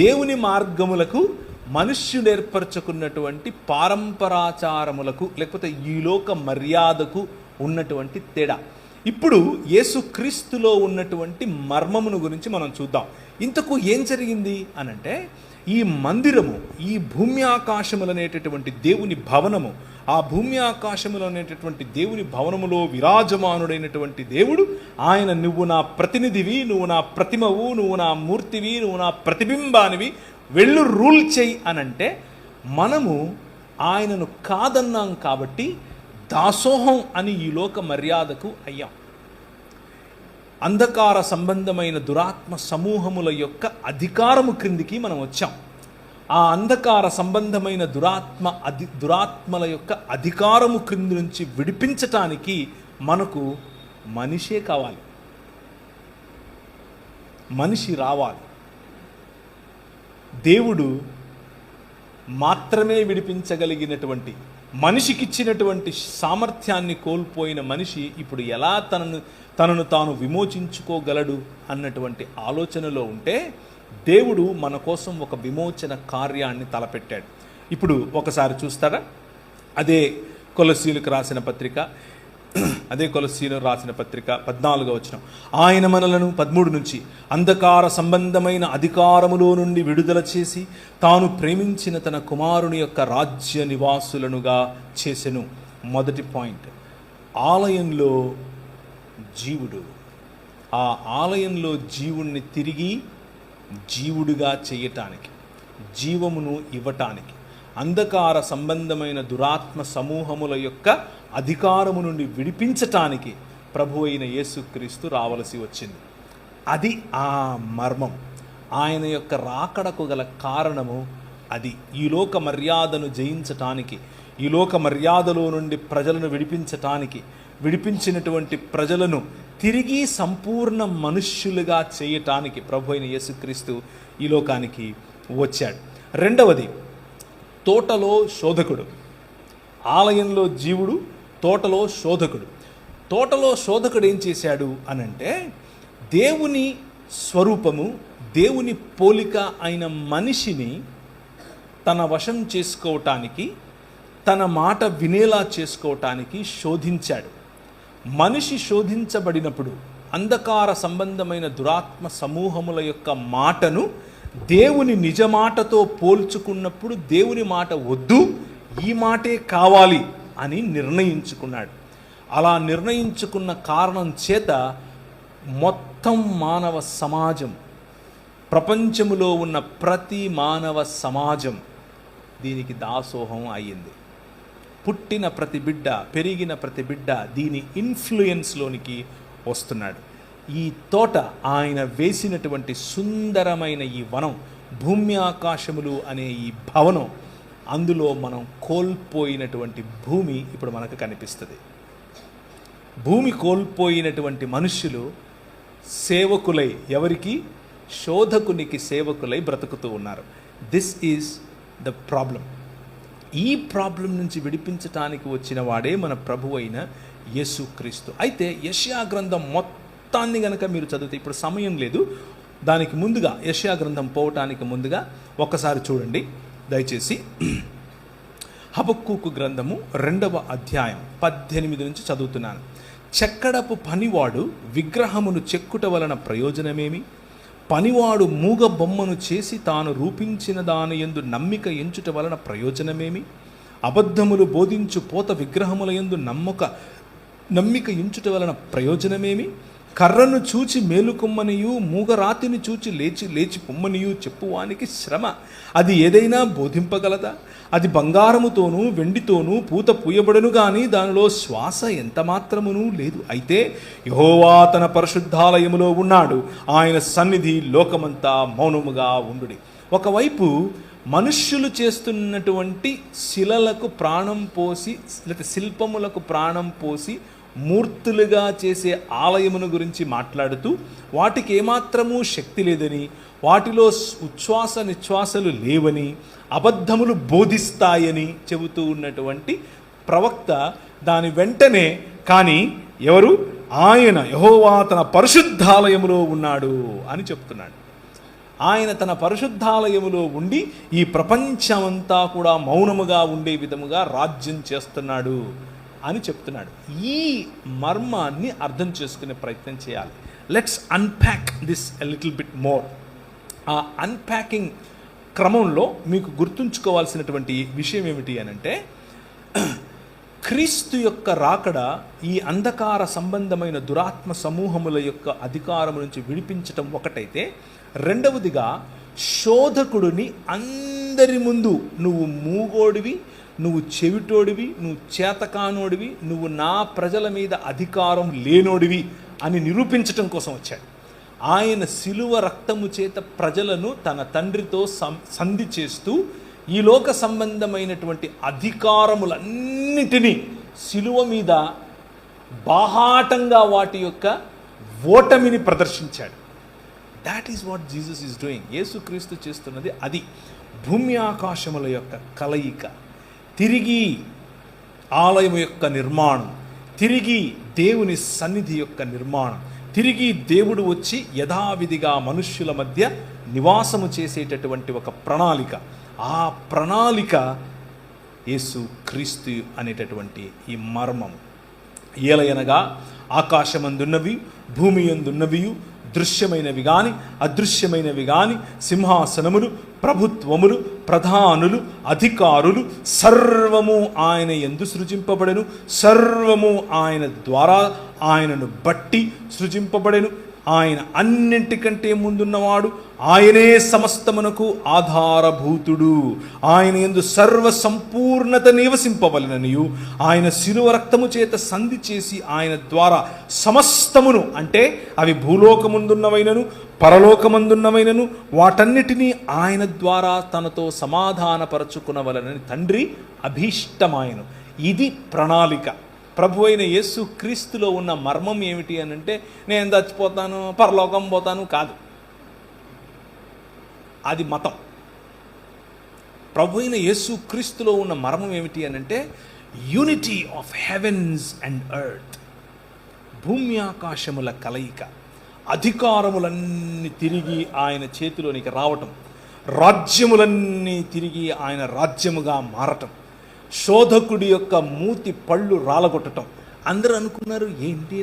దేవుని మార్గములకు మనుష్యుడు ఏర్పరచుకున్నటువంటి పారంపరాచారములకు లేకపోతే ఈ లోక మర్యాదకు ఉన్నటువంటి తేడా. ఇప్పుడు యేసుక్రీస్తులో ఉన్నటువంటి మర్మమును గురించి మనం చూద్దాం. ఇంతకు ఏం జరిగింది అనంటే, ఈ మందిరము, ఈ భూమి ఆకాశములు అనేటటువంటి దేవుని భవనము, ఆ భూమి ఆకాశములు అనేటటువంటి దేవుని భవనములో విరాజమానుడైనటువంటి దేవుడు ఆయన, నువ్వు నా ప్రతినిధివి, నువ్వు నా ప్రతిమవు, నువ్వు నా మూర్తివి, నువ్వు నా ప్రతిబింబానివి, వెళ్ళు రూల్ చెయ్యి అనంటే, మనము ఆయనను కాదన్నాం కాబట్టి దాసోహం అని ఈ లోక మర్యాదకు అయ్యాం. అంధకార సంబంధమైన దురాత్మ సమూహముల యొక్క అధికారము క్రిందికి మనం వచ్చాం. ఆ అంధకార సంబంధమైన దురాత్మల యొక్క అధికారము క్రింది నుంచి విడిపించటానికి మనకు మనిషే కావాలి, మనిషి రావాలి. దేవుడు మాత్రమే విడిపించగలిగినటువంటి, మనిషికిచ్చినటువంటి సామర్థ్యాన్ని కోల్పోయిన మనిషి ఇప్పుడు ఎలా తనను తాను విమోచించుకోగలడు అన్నటువంటి ఆలోచనలో ఉంటే దేవుడు మన కోసం ఒక విమోచన కార్యాన్ని తలపెట్టాడు. ఇప్పుడు ఒకసారి చూస్తారా, అదే కొలస్సీలకు రాసిన పత్రిక 14వ వచనం. ఆయన మనలను 13 నుంచి అంధకార సంబంధమైన అధికారములో నుండి విడుదల చేసి తాను ప్రేమించిన తన కుమారుని యొక్క రాజ్య నివాసులనుగా చేసెను. మొదటి పాయింట్, ఆలయంలో జీవుడు. ఆ ఆలయంలో జీవుణ్ణి తిరిగి జీవుడిగా చేయటానికి, జీవమును ఇవ్వటానికి, అంధకార సంబంధమైన దురాత్మ సమూహముల యొక్క అధికారము నుండి విడిపించటానికి ప్రభు అయిన యేసుక్రీస్తు రావలసి వచ్చింది. అది ఆ మర్మం. ఆయన యొక్క రాకడకు గల కారణము అది. ఈ లోక మర్యాదను జయించటానికి, ఈ లోక మర్యాదలో నుండి ప్రజలను విడిపించటానికి, విడిపించినటువంటి ప్రజలను తిరిగి సంపూర్ణ మనుష్యులుగా చేయటానికి ప్రభు అయిన యేసుక్రీస్తు ఈ లోకానికి వచ్చాడు. రెండవది, తోటలో శోధకుడు. ఆలయంలో జీవుడు, తోటలో శోధకుడు. తోటలో శోధకుడు ఏం చేశాడు అనంటే, దేవుని స్వరూపము, దేవుని పోలిక అయిన మనిషిని తన వశం చేసుకోవటానికి, తన మాట వినేలా చేసుకోవటానికి శోధించాడు. మనిషి శోధించబడినప్పుడు అంధకార సంబంధమైన దురాత్మ సమూహముల యొక్క మాటను దేవుని నిజ మాటతో పోల్చుకున్నప్పుడు దేవుని మాట వద్దు, ఈ మాటే కావాలి అని నిర్ణయించుకున్నాడు. అలా నిర్ణయించుకున్న కారణం చేత మొత్తం మానవ సమాజం, ప్రపంచములో ఉన్న ప్రతి మానవ సమాజం దీనికి దాసోహం అయ్యింది. పుట్టిన ప్రతి బిడ్డ, పెరిగిన ప్రతి బిడ్డ దీని ఇన్ఫ్లుయెన్స్లోనికి వస్తున్నాడు. ఈ తోట, ఆయన వేసినటువంటి సుందరమైన ఈ వనం, భూమి ఆకాశములు అనే ఈ భవనం, అందులో మనం కోల్పోయినటువంటి భూమి ఇప్పుడు మనకు కనిపిస్తుంది. భూమి కోల్పోయినటువంటి మనుష్యులు సేవకులై, ఎవరికి? శోధకునికి సేవకులై బ్రతుకుతూ ఉన్నారు. This is the problem. ఈ ప్రాబ్లం నుంచి విడిపించటానికి వచ్చిన వాడే మన ప్రభు అయిన యేసుక్రీస్తు. అయితే యెషయా గ్రంథం మొత్తాన్ని గనక మీరు చదివితే, ఇప్పుడు సమయం లేదు, దానికి ముందుగా యెషయా గ్రంథం పోవటానికి ముందుగా ఒక్కసారి చూడండి దయచేసి. హబక్కూకు గ్రంథము 2వ అధ్యాయం 18 నుంచి చదువుతున్నాను. చెక్కడపు పనివాడు విగ్రహమును చెక్కుట వలన ప్రయోజనమేమి? పనివాడు మూగ బొమ్మను చేసి తాను రూపించిన దాని యందు నమ్మిక ఎంచుట వలన ప్రయోజనమేమి? అబద్ధములు బోధించు పోత విగ్రహముల యందు నమ్మిక ఎంచుట వలన ప్రయోజనమేమి? కర్రను చూచి మేలుకొమ్మనియు, మూగరాతిని చూచి లేచి పొమ్మనియు చెప్పువానికి శ్రమ. అది ఏదైనా బోధింపగలదా? అది బంగారముతోనూ వెండితోనూ పూత పూయబడును గాని దానిలో శ్వాస ఎంత మాత్రమునూ లేదు. అయితే యెహోవా తన పరిశుద్ధాలయములో ఉన్నాడు, ఆయన సన్నిధి లోకమంతా మౌనముగా ఉండుడి. ఒకవైపు మనుష్యులు చేస్తున్నటువంటి శిలలకు ప్రాణం పోసి, లేకపోతే శిల్పములకు ప్రాణం పోసి మూర్తులుగా చేసే ఆలయమును గురించి మాట్లాడుతూ, వాటికి ఏమాత్రమూ శక్తి లేదని, వాటిలో ఉచ్ఛ్వాస నిశ్వాసలు లేవని, అబద్ధములు బోధిస్తాయని చెబుతూ ఉన్నటువంటి ప్రవక్త దాని వెంటనే, కానీ ఎవరు? ఆయన యెహోవా తన పరిశుద్ధాలయములో ఉన్నాడు అని చెప్తున్నాడు. ఆయన తన పరిశుద్ధాలయములో ఉండి ఈ ప్రపంచమంతా కూడా మౌనముగా ఉండే విధముగా రాజ్యం చేస్తున్నాడు అని చెప్తున్నాడు. ఈ మర్మాన్ని అర్థం చేసుకునే ప్రయత్నం చేయాలి. Let's unpack this a little bit more. ఆ అన్ప్యాకింగ్ క్రమంలో మీకు గుర్తుంచుకోవాల్సినటువంటి విషయం ఏమిటి అనంటే, క్రీస్తు యొక్క రాకడ ఈ అంధకార సంబంధమైన దురాత్మ సమూహముల యొక్క అధికారం నుంచి విడిపించటం ఒకటైతే, రెండవదిగా శోధకుడిని అందరి ముందు నువ్వు మూగోడివి, నువ్వు చెవిటోడివి, నువ్వు చేతకానోడివి, నువ్వు నా ప్రజల మీద అధికారం లేనోడివి అని నిరూపించటం కోసం వచ్చాడు. ఆయన శిలువ రక్తము చేత ప్రజలను తన తండ్రితో సంధి చేస్తూ ఈ లోక సంబంధమైనటువంటి అధికారములన్నిటినీ శిలువ మీద బాహాటంగా వాటి యొక్క ఓటమిని ప్రదర్శించాడు. That is what Jesus is doing. Yesukristu చేస్తున్నది అది. భూమి ఆకాశముల యొక్క కలయిక, తిరిగి ఆలయం యొక్క నిర్మాణం, తిరిగి దేవుని సన్నిధి యొక్క నిర్మాణం, తిరిగి దేవుడు వచ్చి యథావిధిగా మనుష్యుల మధ్య నివాసము చేసేటటువంటి ఒక ప్రణాళిక. ఆ ప్రణాళిక యేసు క్రీస్తు అనేటటువంటి ఈ మర్మము. ఏలయనగా ఆకాశమందున్నవి, భూమి యందున్నవి, దృశ్యమైనవి గాని అదృశ్యమైనవి గాని, సింహాసనములు, ప్రభుత్వములు, ప్రధానులు, అధికారులు సర్వము ఆయన యందు సృజింపబడెను. సర్వము ఆయన ద్వారా, ఆయనను బట్టి సృజింపబడెను. ఆయన అన్నింటికంటే ముందున్నవాడు, ఆయనే సమస్తమునకు ఆధారభూతుడు. ఆయన యందు సర్వ సంపూర్ణత నివసింపవలెననియు ఆయన శిలువ రక్తము చేత సంధి చేసి ఆయన ద్వారా సమస్తమును, అంటే అవి భూలోకముందున్నవైనను పరలోకమందున్నవైనను వాటన్నిటినీ ఆయన ద్వారా తనతో సమాధానపరచుకునవలనని తండ్రి అభీష్టమాయను. ఇది ప్రణాళిక. ప్రభు అయిన యేసు క్రీస్తులో ఉన్న మర్మం ఏమిటి అని అంటే, నేను చచ్చిపోతాను, పరలోకం పోతాను కాదు. అది మతం. ప్రభు అయిన యేసు క్రీస్తులో ఉన్న మర్మం ఏమిటి అని అంటే, unity of heavens and earth. భూమి ఆకాశముల కలయిక, అధికారములన్నీ తిరిగి ఆయన చేతిలోనికి రావటం, రాజ్యములన్నీ తిరిగి ఆయన రాజ్యముగా మారటం, శోధకుడి యొక్క మూతి పళ్ళు రాలగొట్టడం. అందరూ అనుకున్నారు, ఏంటి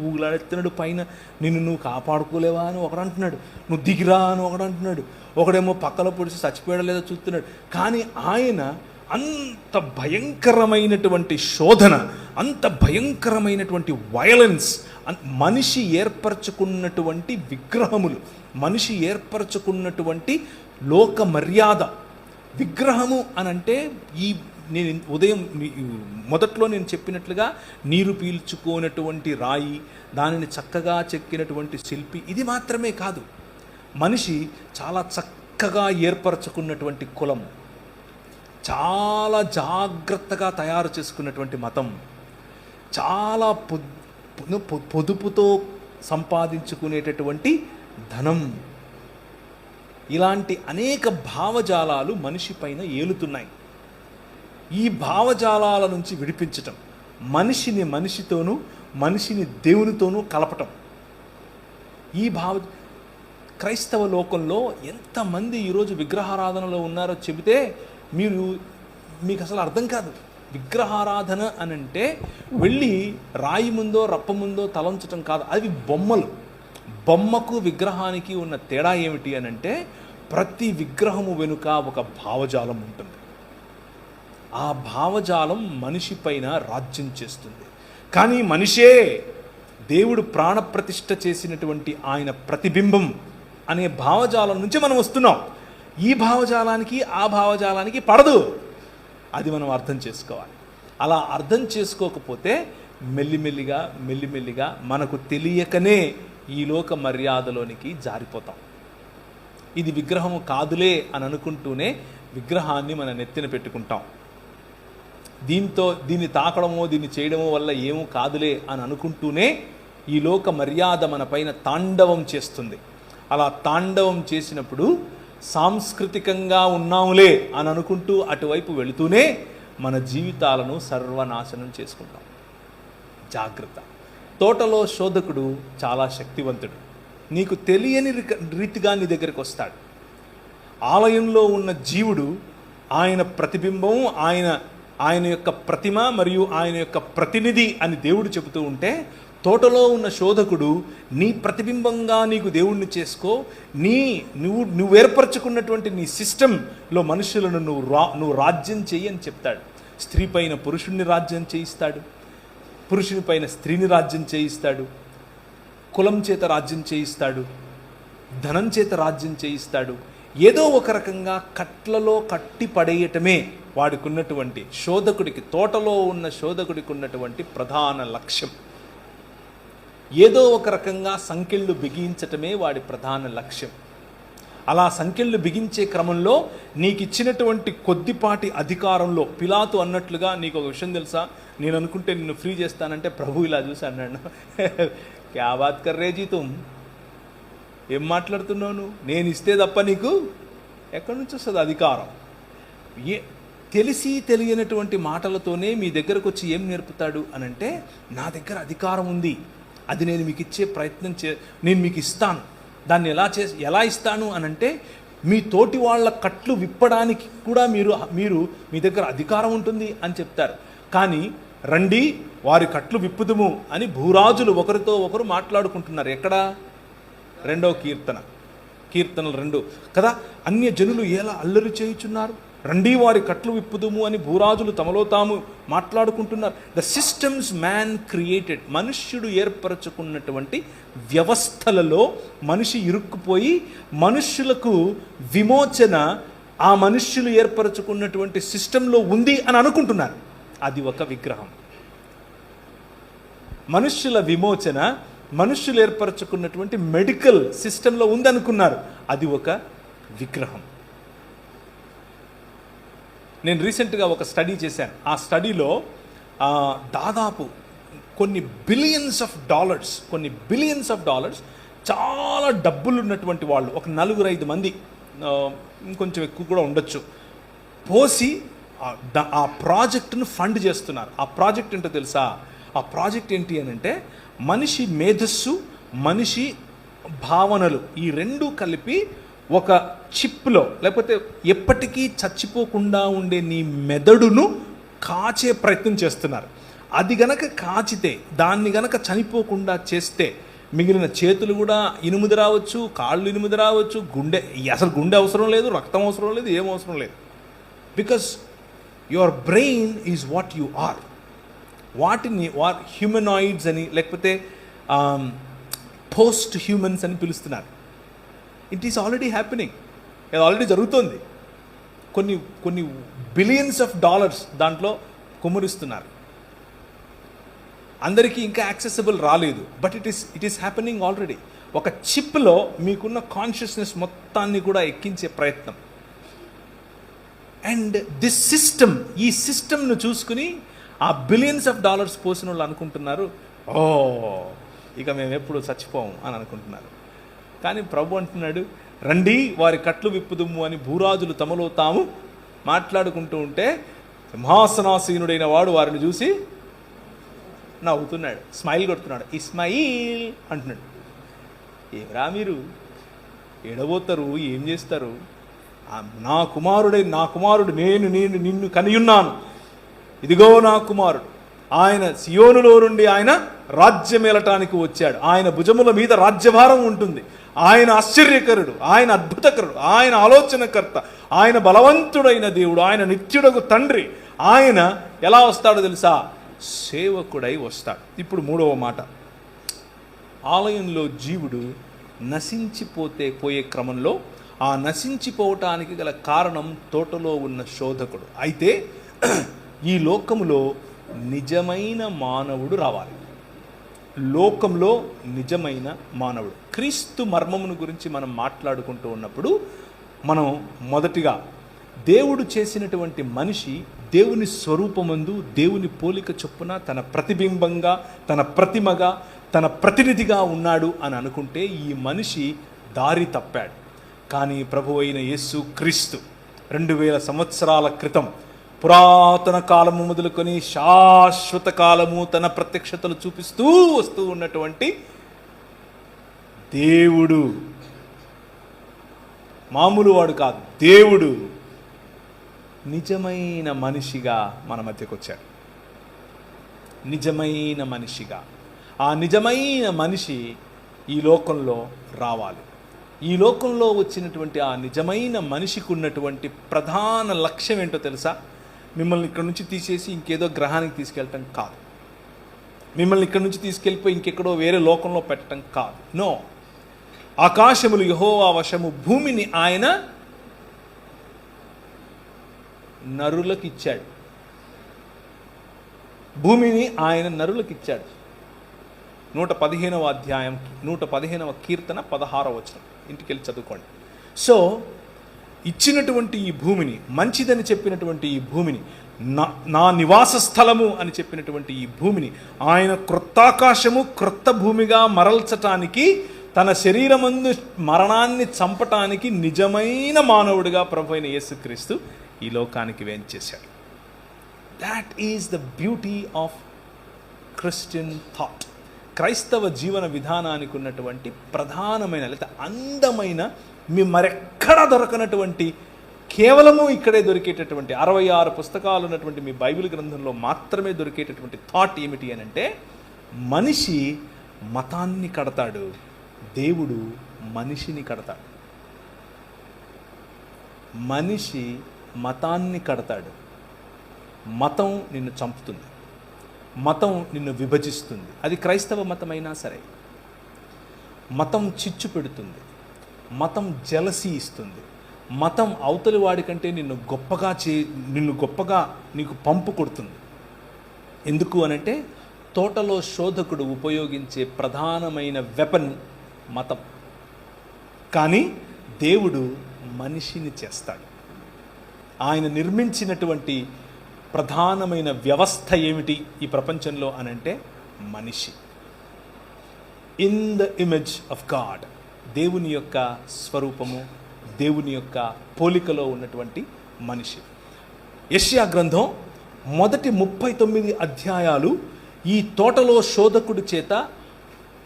ఊగులాడెత్తున్నాడు పైన, నిన్ను నువ్వు కాపాడుకోలేవా అని ఒకడు అంటున్నాడు, నువ్వు దిగిరా అని ఒకడు అంటున్నాడు, ఒకడేమో పక్కలో పొడిచి చచ్చిపోయాడో లేదో చూస్తున్నాడు. కానీ ఆయన అంత భయంకరమైనటువంటి శోధన, అంత భయంకరమైనటువంటి వయలెన్స్, మనిషి ఏర్పరచుకున్నటువంటి విగ్రహములు, మనిషి ఏర్పరచుకున్నటువంటి లోక మర్యాద. విగ్రహము అనంటే ఈ నేను ఉదయం మొదట్లో నేను చెప్పినట్లుగా నీరు పీల్చుకోనటువంటి రాయి, దానిని చక్కగా చెక్కినటువంటి శిల్పి, ఇది మాత్రమే కాదు. మనిషి చాలా చక్కగా ఏర్పరచుకున్నటువంటి కులం, చాలా జాగ్రత్తగా తయారు చేసుకున్నటువంటి మతం, చాలా పొదుపుతో సంపాదించుకునేటటువంటి ధనం, ఇలాంటి అనేక భావజాలాలు మనిషి పైన ఏలుతున్నాయి. ఈ భావజాలాల నుంచి విడిపించటం, మనిషిని మనిషితోనూ మనిషిని దేవునితోనూ కలపటం. ఈ క్రైస్తవ లోకంలో ఎంతమంది ఈరోజు విగ్రహారాధనలో ఉన్నారో చెబితే మీకు అసలు అర్థం కాదు. విగ్రహారాధన అని అంటే వెళ్ళి రాయి ముందో రప్ప ముందో తలంచటం కాదు, అవి బొమ్మలు. బొమ్మకు విగ్రహానికి ఉన్న తేడా ఏమిటి అని అంటే, ప్రతి విగ్రహము వెనుక ఒక భావజాలం ఉంటుంది. ఆ భావజాలం మనిషి పైన రాజ్యం చేస్తుంది. కానీ మనిషే దేవుడు ప్రాణప్రతిష్ఠ చేసినటువంటి ఆయన ప్రతిబింబం అనే భావజాలం నుంచి మనం వస్తున్నాం. ఈ భావజాలానికి ఆ భావజాలానికి పడదు. అది మనం అర్థం చేసుకోవాలి. అలా అర్థం చేసుకోకపోతే మెల్లిమెల్లిగా మనకు తెలియకనే ఈ లోక మర్యాదలోనికి జారిపోతాం. ఇది విగ్రహము కాదులే అని అనుకుంటూనే విగ్రహాన్ని మన నెత్తిన పెట్టుకుంటాం. దీన్ని తాకడమో దీన్ని చేయడమో వల్ల ఏమో కాదులే అని అనుకుంటూనే ఈ లోక మర్యాద మన పైన తాండవం చేస్తుంది. అలా తాండవం చేసినప్పుడు సాంస్కృతికంగా ఉన్నాములే అని అనుకుంటూ అటువైపు వెళుతూనే మన జీవితాలను సర్వనాశనం చేసుకుంటాం. జాగ్రత్త. తోటలో శోధకుడు చాలా శక్తివంతుడు. నీకు తెలియని రీతిగా నీ దగ్గరికి వస్తాడు. ఆలయంలో ఉన్న జీవుడు ఆయన ప్రతిబింబం, ఆయన యొక్క ప్రతిమ మరియు ఆయన యొక్క ప్రతినిధి అని దేవుడు చెబుతూ ఉంటే, తోటలో ఉన్న శోధకుడు నీ ప్రతిబింబంగా నీకు దేవుణ్ణి చేసుకో, నువ్వు ఏర్పరచుకున్నటువంటి నీ సిస్టంలో మనుషులను నువ్వు రాజ్యం చెయ్యి అని చెప్తాడు. స్త్రీ పైన పురుషుణ్ణి రాజ్యం చేయిస్తాడు, పురుషుని పైన స్త్రీని రాజ్యం చేయిస్తాడు, కులం చేత రాజ్యం చేయిస్తాడు, ధనం చేత రాజ్యం చేయిస్తాడు. ఏదో ఒక రకంగా కట్లలో కట్టి పడేయటమే వాడికి ఉన్నటువంటి శోధకుడికి, తోటలో ఉన్న శోధకుడికి ఉన్నటువంటి ప్రధాన లక్ష్యం. ఏదో ఒక రకంగా సంకెళ్ళు బిగించటమే వాడి ప్రధాన లక్ష్యం. అలా సంకెళ్ళు బిగించే క్రమంలో నీకు ఇచ్చినటువంటి కొద్దిపాటి అధికారంలో, పిలాతు అన్నట్లుగా, నీకు ఒక విషయం తెలుసా, నేను అనుకుంటే నిన్ను ఫ్రీ చేస్తానంటే ప్రభు ఇలా చూసి అన్నాడు, క్యా బాత్ కర్ రే జీ తుమ్, ఏం మాట్లాడుతున్నావు, నేను ఇస్తే తప్ప నీకు ఎక్కడి నుంచి వస్తుంది అధికారం? తెలిసి తెలియనటువంటి మాటలతోనే మీ దగ్గరకు వచ్చి ఏం నేర్పుతాడు అనంటే, నా దగ్గర అధికారం ఉంది, అది నేను మీకు ఇచ్చే ప్రయత్నం నేను మీకు ఇస్తాను. దాన్ని ఎలా ఇస్తాను అనంటే, మీ తోటి వాళ్ళ కట్లు విప్పడానికి కూడా మీరు మీ దగ్గర అధికారం ఉంటుంది అని చెప్తారు. కానీ రండి వారి కట్లు విప్పుదుము అని భూరాజులు ఒకరితో ఒకరు మాట్లాడుకుంటున్నారు. ఎక్కడ? 2వ కీర్తనలు 2 కదా. అన్య జనులు ఎలా అల్లరి చేయుచున్నారు, రండి వారి కట్లు విప్పుదుము అని భూరాజులు తమలో తాము మాట్లాడుకుంటున్నారు. ద సిస్టమ్స్ మ్యాన్ క్రియేటెడ్, మనుష్యుడు ఏర్పరచుకున్నటువంటి వ్యవస్థలలో మనిషి ఇరుక్కుపోయి మనుష్యులకు విమోచన ఆ మనుష్యులు ఏర్పరచుకున్నటువంటి సిస్టంలో ఉంది అని అనుకుంటున్నారు. అది ఒక విగ్రహం. మనుష్యుల విమోచన మనుష్యులు ఏర్పరచుకున్నటువంటి మెడికల్ సిస్టంలో ఉందనుకున్నారు. అది ఒక విగ్రహం. నేను రీసెంట్గా ఒక స్టడీ చేశాను. ఆ స్టడీలో దాదాపు కొన్ని బిలియన్స్ ఆఫ్ డాలర్స్ చాలా డబ్బులు ఉన్నటువంటి వాళ్ళు, ఒక 4-5 మంది, ఇంకొంచెం ఎక్కువ కూడా ఉండొచ్చు, పోసి ఆ ప్రాజెక్టును ఫండ్ చేస్తున్నారు. ఆ ప్రాజెక్ట్ ఏంటో తెలుసా? ఆ ప్రాజెక్ట్ ఏంటి అని అంటే, మనిషి మేధస్సు, మనిషి భావనలు, ఈ 2 కలిపి ఒక చిప్లో, లేకపోతే ఎప్పటికీ చచ్చిపోకుండా ఉండే నీ మెదడును కాచే ప్రయత్నం చేస్తున్నారు. అది గనక కాచితే, దాన్ని గనక చనిపోకుండా చేస్తే, మిగిలిన చేతులు కూడా ఇనుముది రావచ్చు, కాళ్ళు ఇనుముది రావచ్చు, అసలు గుండె అవసరం లేదు, రక్తం అవసరం లేదు, ఏం అవసరం లేదు. Because your brain is what you are. వాటిని హ్యూమనాయిడ్స్ అని, లేకపోతే పోస్ట్ హ్యూమన్స్ అని పిలుస్తున్నారు. It is already happening. ఇది ఆల్రెడీ జరుగుతోంది. కొన్ని బిలియన్స్ ఆఫ్ డాలర్స్ దాంట్లో కుమ్మరిస్తున్నారు. అందరికీ ఇంకా యాక్సెసిబుల్ రాలేదు, but it is happening already. ఒక చిప్లో మీకున్న కాన్షియస్నెస్ మొత్తాన్ని కూడా ఎక్కించే ప్రయత్నం. అండ్ దిస్ సిస్టమ్, ఈ సిస్టమ్ను చూసుకుని ఆ బిలియన్స్ ఆఫ్ డాలర్స్ పోసిన వాళ్ళు అనుకుంటున్నారు, ఇక మేము ఎప్పుడు చచ్చిపోము అని అనుకుంటున్నారు. కానీ ప్రభు అంటున్నాడు, రండి వారి కట్లు విప్పుదుము అని భూరాజులు తమలో తాము మాట్లాడుకుంటూ ఉంటే, సింహాసనాసీనుడైన వాడు వారిని చూసి నవ్వుతున్నాడు, స్మైల్ కొడుతున్నాడు, ఇస్మాయిల్ అంటున్నాడు. ఏమరా మీరు ఎడబోతారు, ఏం చేస్తారు? నా కుమారుడు నేను నిన్ను కనియున్నాను, ఇదిగో నా కుమారుడు, ఆయన సియోనులో నుండి ఆయన రాజ్యమేలటానికి వచ్చాడు, ఆయన భుజముల మీద రాజ్యభారం ఉంటుంది, ఆయన ఆశ్చర్యకరుడు, ఆయన అద్భుతకరుడు, ఆయన ఆలోచనకర్త, ఆయన బలవంతుడైన దేవుడు, ఆయన నిత్యుడగు తండ్రి. ఆయన ఎలా వస్తాడో తెలుసా? సేవకుడై వస్తాడు. ఇప్పుడు 3వ మాట, ఆలయంలో జీవుడు పోయే క్రమంలో ఆ నశించిపోవటానికి గల కారణం తోటలో ఉన్న శోధకుడు. అయితే ఈ లోకములో నిజమైన మానవుడు రావాలి. లోకంలో నిజమైన మానవుడు. క్రీస్తు మర్మమును గురించి మనం మాట్లాడుకుంటూ ఉన్నప్పుడు మనం మొదటిగా దేవుడు చేసినటువంటి మనిషి దేవుని స్వరూపమందు, దేవుని పోలిక చొప్పున, తన ప్రతిబింబంగా, తన ప్రతిమగా, తన ప్రతినిధిగా ఉన్నాడు అని అనుకుంటే ఈ మనిషి దారి తప్పాడు. కానీ ప్రభు అయిన యేసు క్రీస్తు 2000 సంవత్సరాల క్రితం, పురాతన కాలము మొదలుకొని శాశ్వత కాలము తన ప్రత్యక్షతలు చూపిస్తూ వస్తూ ఉన్నటువంటి దేవుడు, మామూలు వాడు కాదు, దేవుడు నిజమైన మనిషిగా మన మధ్యకు వచ్చాడు. నిజమైన మనిషిగా. ఆ నిజమైన మనిషి ఈ లోకంలో రావాలి. ఈ లోకంలో వచ్చినటువంటి ఆ నిజమైన మనిషికి ఉన్నటువంటి ప్రధాన లక్ష్యం ఏంటో తెలుసా? మిమ్మల్ని ఇక్కడ నుంచి తీసేసి ఇంకేదో గ్రహానికి తీసుకెళ్ళటం కాదు, మిమ్మల్ని ఇక్కడ నుంచి తీసుకెళ్ళిపోయి ఇంకెక్కడో వేరే లోకంలో పెట్టడం కాదు. నో, ఆకాశములు యెహోవా వశము, భూమిని ఆయన నరులకు ఇచ్చాడు. భూమిని ఆయన నరులకు ఇచ్చాడు. 115వ అధ్యాయం 115వ కీర్తన 16వ వచనం, ఇంటికి వెళ్ళి చదువుకోండి. సో ఇచ్చినటువంటి ఈ భూమిని, మంచిదని చెప్పినటువంటి ఈ భూమిని, నా నివాస స్థలము అని చెప్పినటువంటి ఈ భూమిని ఆయన క్రొత్తాకాశము క్రొత్త భూమిగా మరల్చటానికి, తన శరీరమందు మరణాన్ని చంపటానికి నిజమైన మానవుడిగా ప్రభువైన యేసుక్రీస్తు ఈ లోకానికి వేంచేశాడు. That is the beauty of Christian thought. క్రైస్తవ జీవన విధానానికి ఉన్నటువంటి ప్రధానమైన లేదా అందమైన, మీ మరెక్కడా దొరకనటువంటి, కేవలము ఇక్కడే దొరికేటటువంటి 66 పుస్తకాలు ఉన్నటువంటి మీ బైబిల్ గ్రంథంలో మాత్రమే దొరికేటటువంటి థాట్ ఏమిటి అని అంటే, మనిషి మతాన్ని కడతాడు, దేవుడు మనిషిని కడతాడు. మనిషి మతాన్ని కడతాడు. మతం నిన్ను చంపుతుంది, మతం నిన్ను విభజిస్తుంది. అది క్రైస్తవ మతమైనా సరే. మతం చిచ్చు పెడుతుంది, మతం జలసి ఇస్తుంది, మతం అవతలి వాడికంటే నిన్ను గొప్పగా నీకు పంపు కొడుతుంది. ఎందుకు అనంటే, తోటలో శోధకుడు ఉపయోగించే ప్రధానమైన వెపన్ మతం. కానీ దేవుడు మనిషిని చేస్తాడు. ఆయన నిర్మించినటువంటి ప్రధానమైన వ్యవస్థ ఏమిటి ఈ ప్రపంచంలో అనంటే, మనిషి. In the image of God, దేవుని యొక్క స్వరూపము, దేవుని యొక్క పోలికలో ఉన్నటువంటి మనిషి. యెషయా గ్రంథం మొదటి 39 అధ్యాయాలు ఈ తోటలో శోధకుడి చేత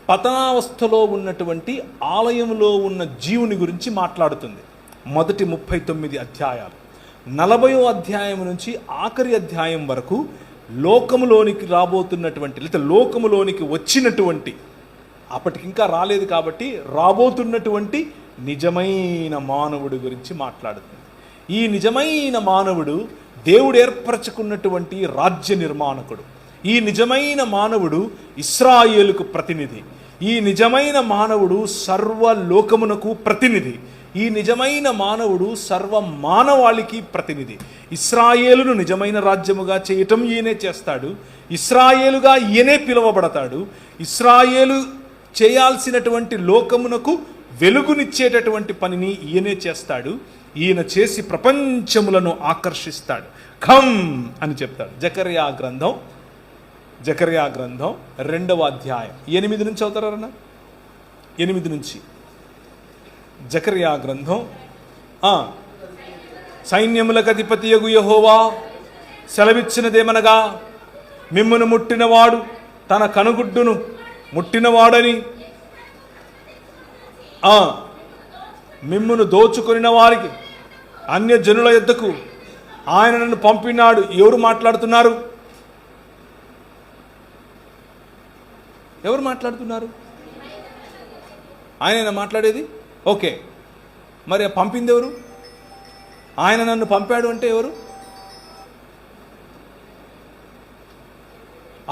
పతనావస్థలో ఉన్నటువంటి ఆలయంలో ఉన్న జీవుని గురించి మాట్లాడుతుంది. మొదటి 39 అధ్యాయాలు. 40వ అధ్యాయం నుంచి ఆఖరి అధ్యాయం వరకు లోకములోనికి రాబోతున్నటువంటి, లేదా లోకములోనికి వచ్చినటువంటి, అప్పటికింకా రాలేదు కాబట్టి రాబోతున్నటువంటి నిజమైన మానవుడి గురించి మాట్లాడుతుంది. ఈ నిజమైన మానవుడు దేవుడు ఏర్పరచుకున్నటువంటి రాజ్య నిర్మాణకుడు. ఈ నిజమైన మానవుడు ఇశ్రాయేలుకు ప్రతినిధి. ఈ నిజమైన మానవుడు సర్వలోకమునకు ప్రతినిధి. ఈ నిజమైన మానవుడు సర్వ మానవాళికి ప్రతినిధి. ఇశ్రాయేలును నిజమైన రాజ్యముగా చేయటం ఈయనే చేస్తాడు. ఇశ్రాయేలుగా ఈయనే పిలువబడతాడు. ఇశ్రాయేలు చేయాల్సినటువంటి లోకమునకు వెలుగునిచ్చేటటువంటి పనిని ఈయనే చేస్తాడు. ఈయన చేసి ప్రపంచములను ఆకర్షిస్తాడు. ఖమ్ అని చెప్తాడు. జకర్యా గ్రంథం 2వ అధ్యాయం 8 నుంచి అవుతారన్నా, 8 నుంచి. జకర్యా గ్రంథం, సైన్యములకు అధిపతియగు యెహోవా సెలవిచ్చినదేమనగా, మిమ్మును ముట్టినవాడు తన కనుగుడ్డును ముట్టినవాడని, మిమ్మును దోచుకొనిన వారికి అన్య జనుల యొద్దకు ఆయన నన్ను పంపినాడు. ఎవరు మాట్లాడుతున్నారు? ఎవరు మాట్లాడుతున్నారు? ఆయన మాట్లాడేది. ఓకే, మరి పంపింది ఎవరు? ఆయన నన్ను పంపాడు అంటే ఎవరు?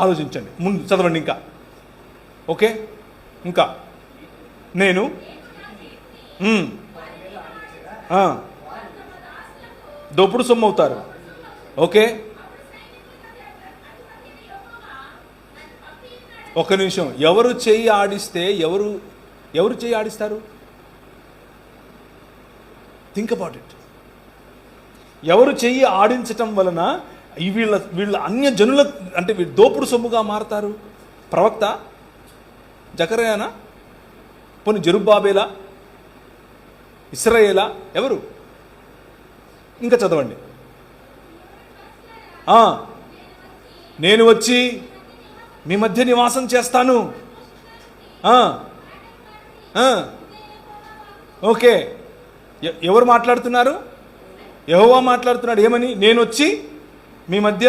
ఆలోచించండి, ముందు చదవండి ఇంకా. ఓకే, ఇంకా నేను దోపుడు సొమ్ము అవుతారు. ఓకే, ఒక్క నిమిషం. ఎవరు చెయ్యి ఆడిస్తే ఎవరు చెయ్యి ఆడిస్తారు? Think about it. ఎవరు చెయ్యి ఆడించటం వలన వీళ్ళ అన్య జనుల అంటే దోపుడు సొమ్ముగా మారతారు? ప్రవక్త? జకర్యానా? పోనీ జెరుబ్బాబేలా? ఇశ్రాయేలా? ఎవరు? ఇంకా చదవండి. నేను వచ్చి మీ మధ్య నివాసం చేస్తాను. ఓకే, ఎవరు మాట్లాడుతున్నారు? యెహోవా మాట్లాడుతున్నాడు. ఏమని? నేను వచ్చి మీ మధ్య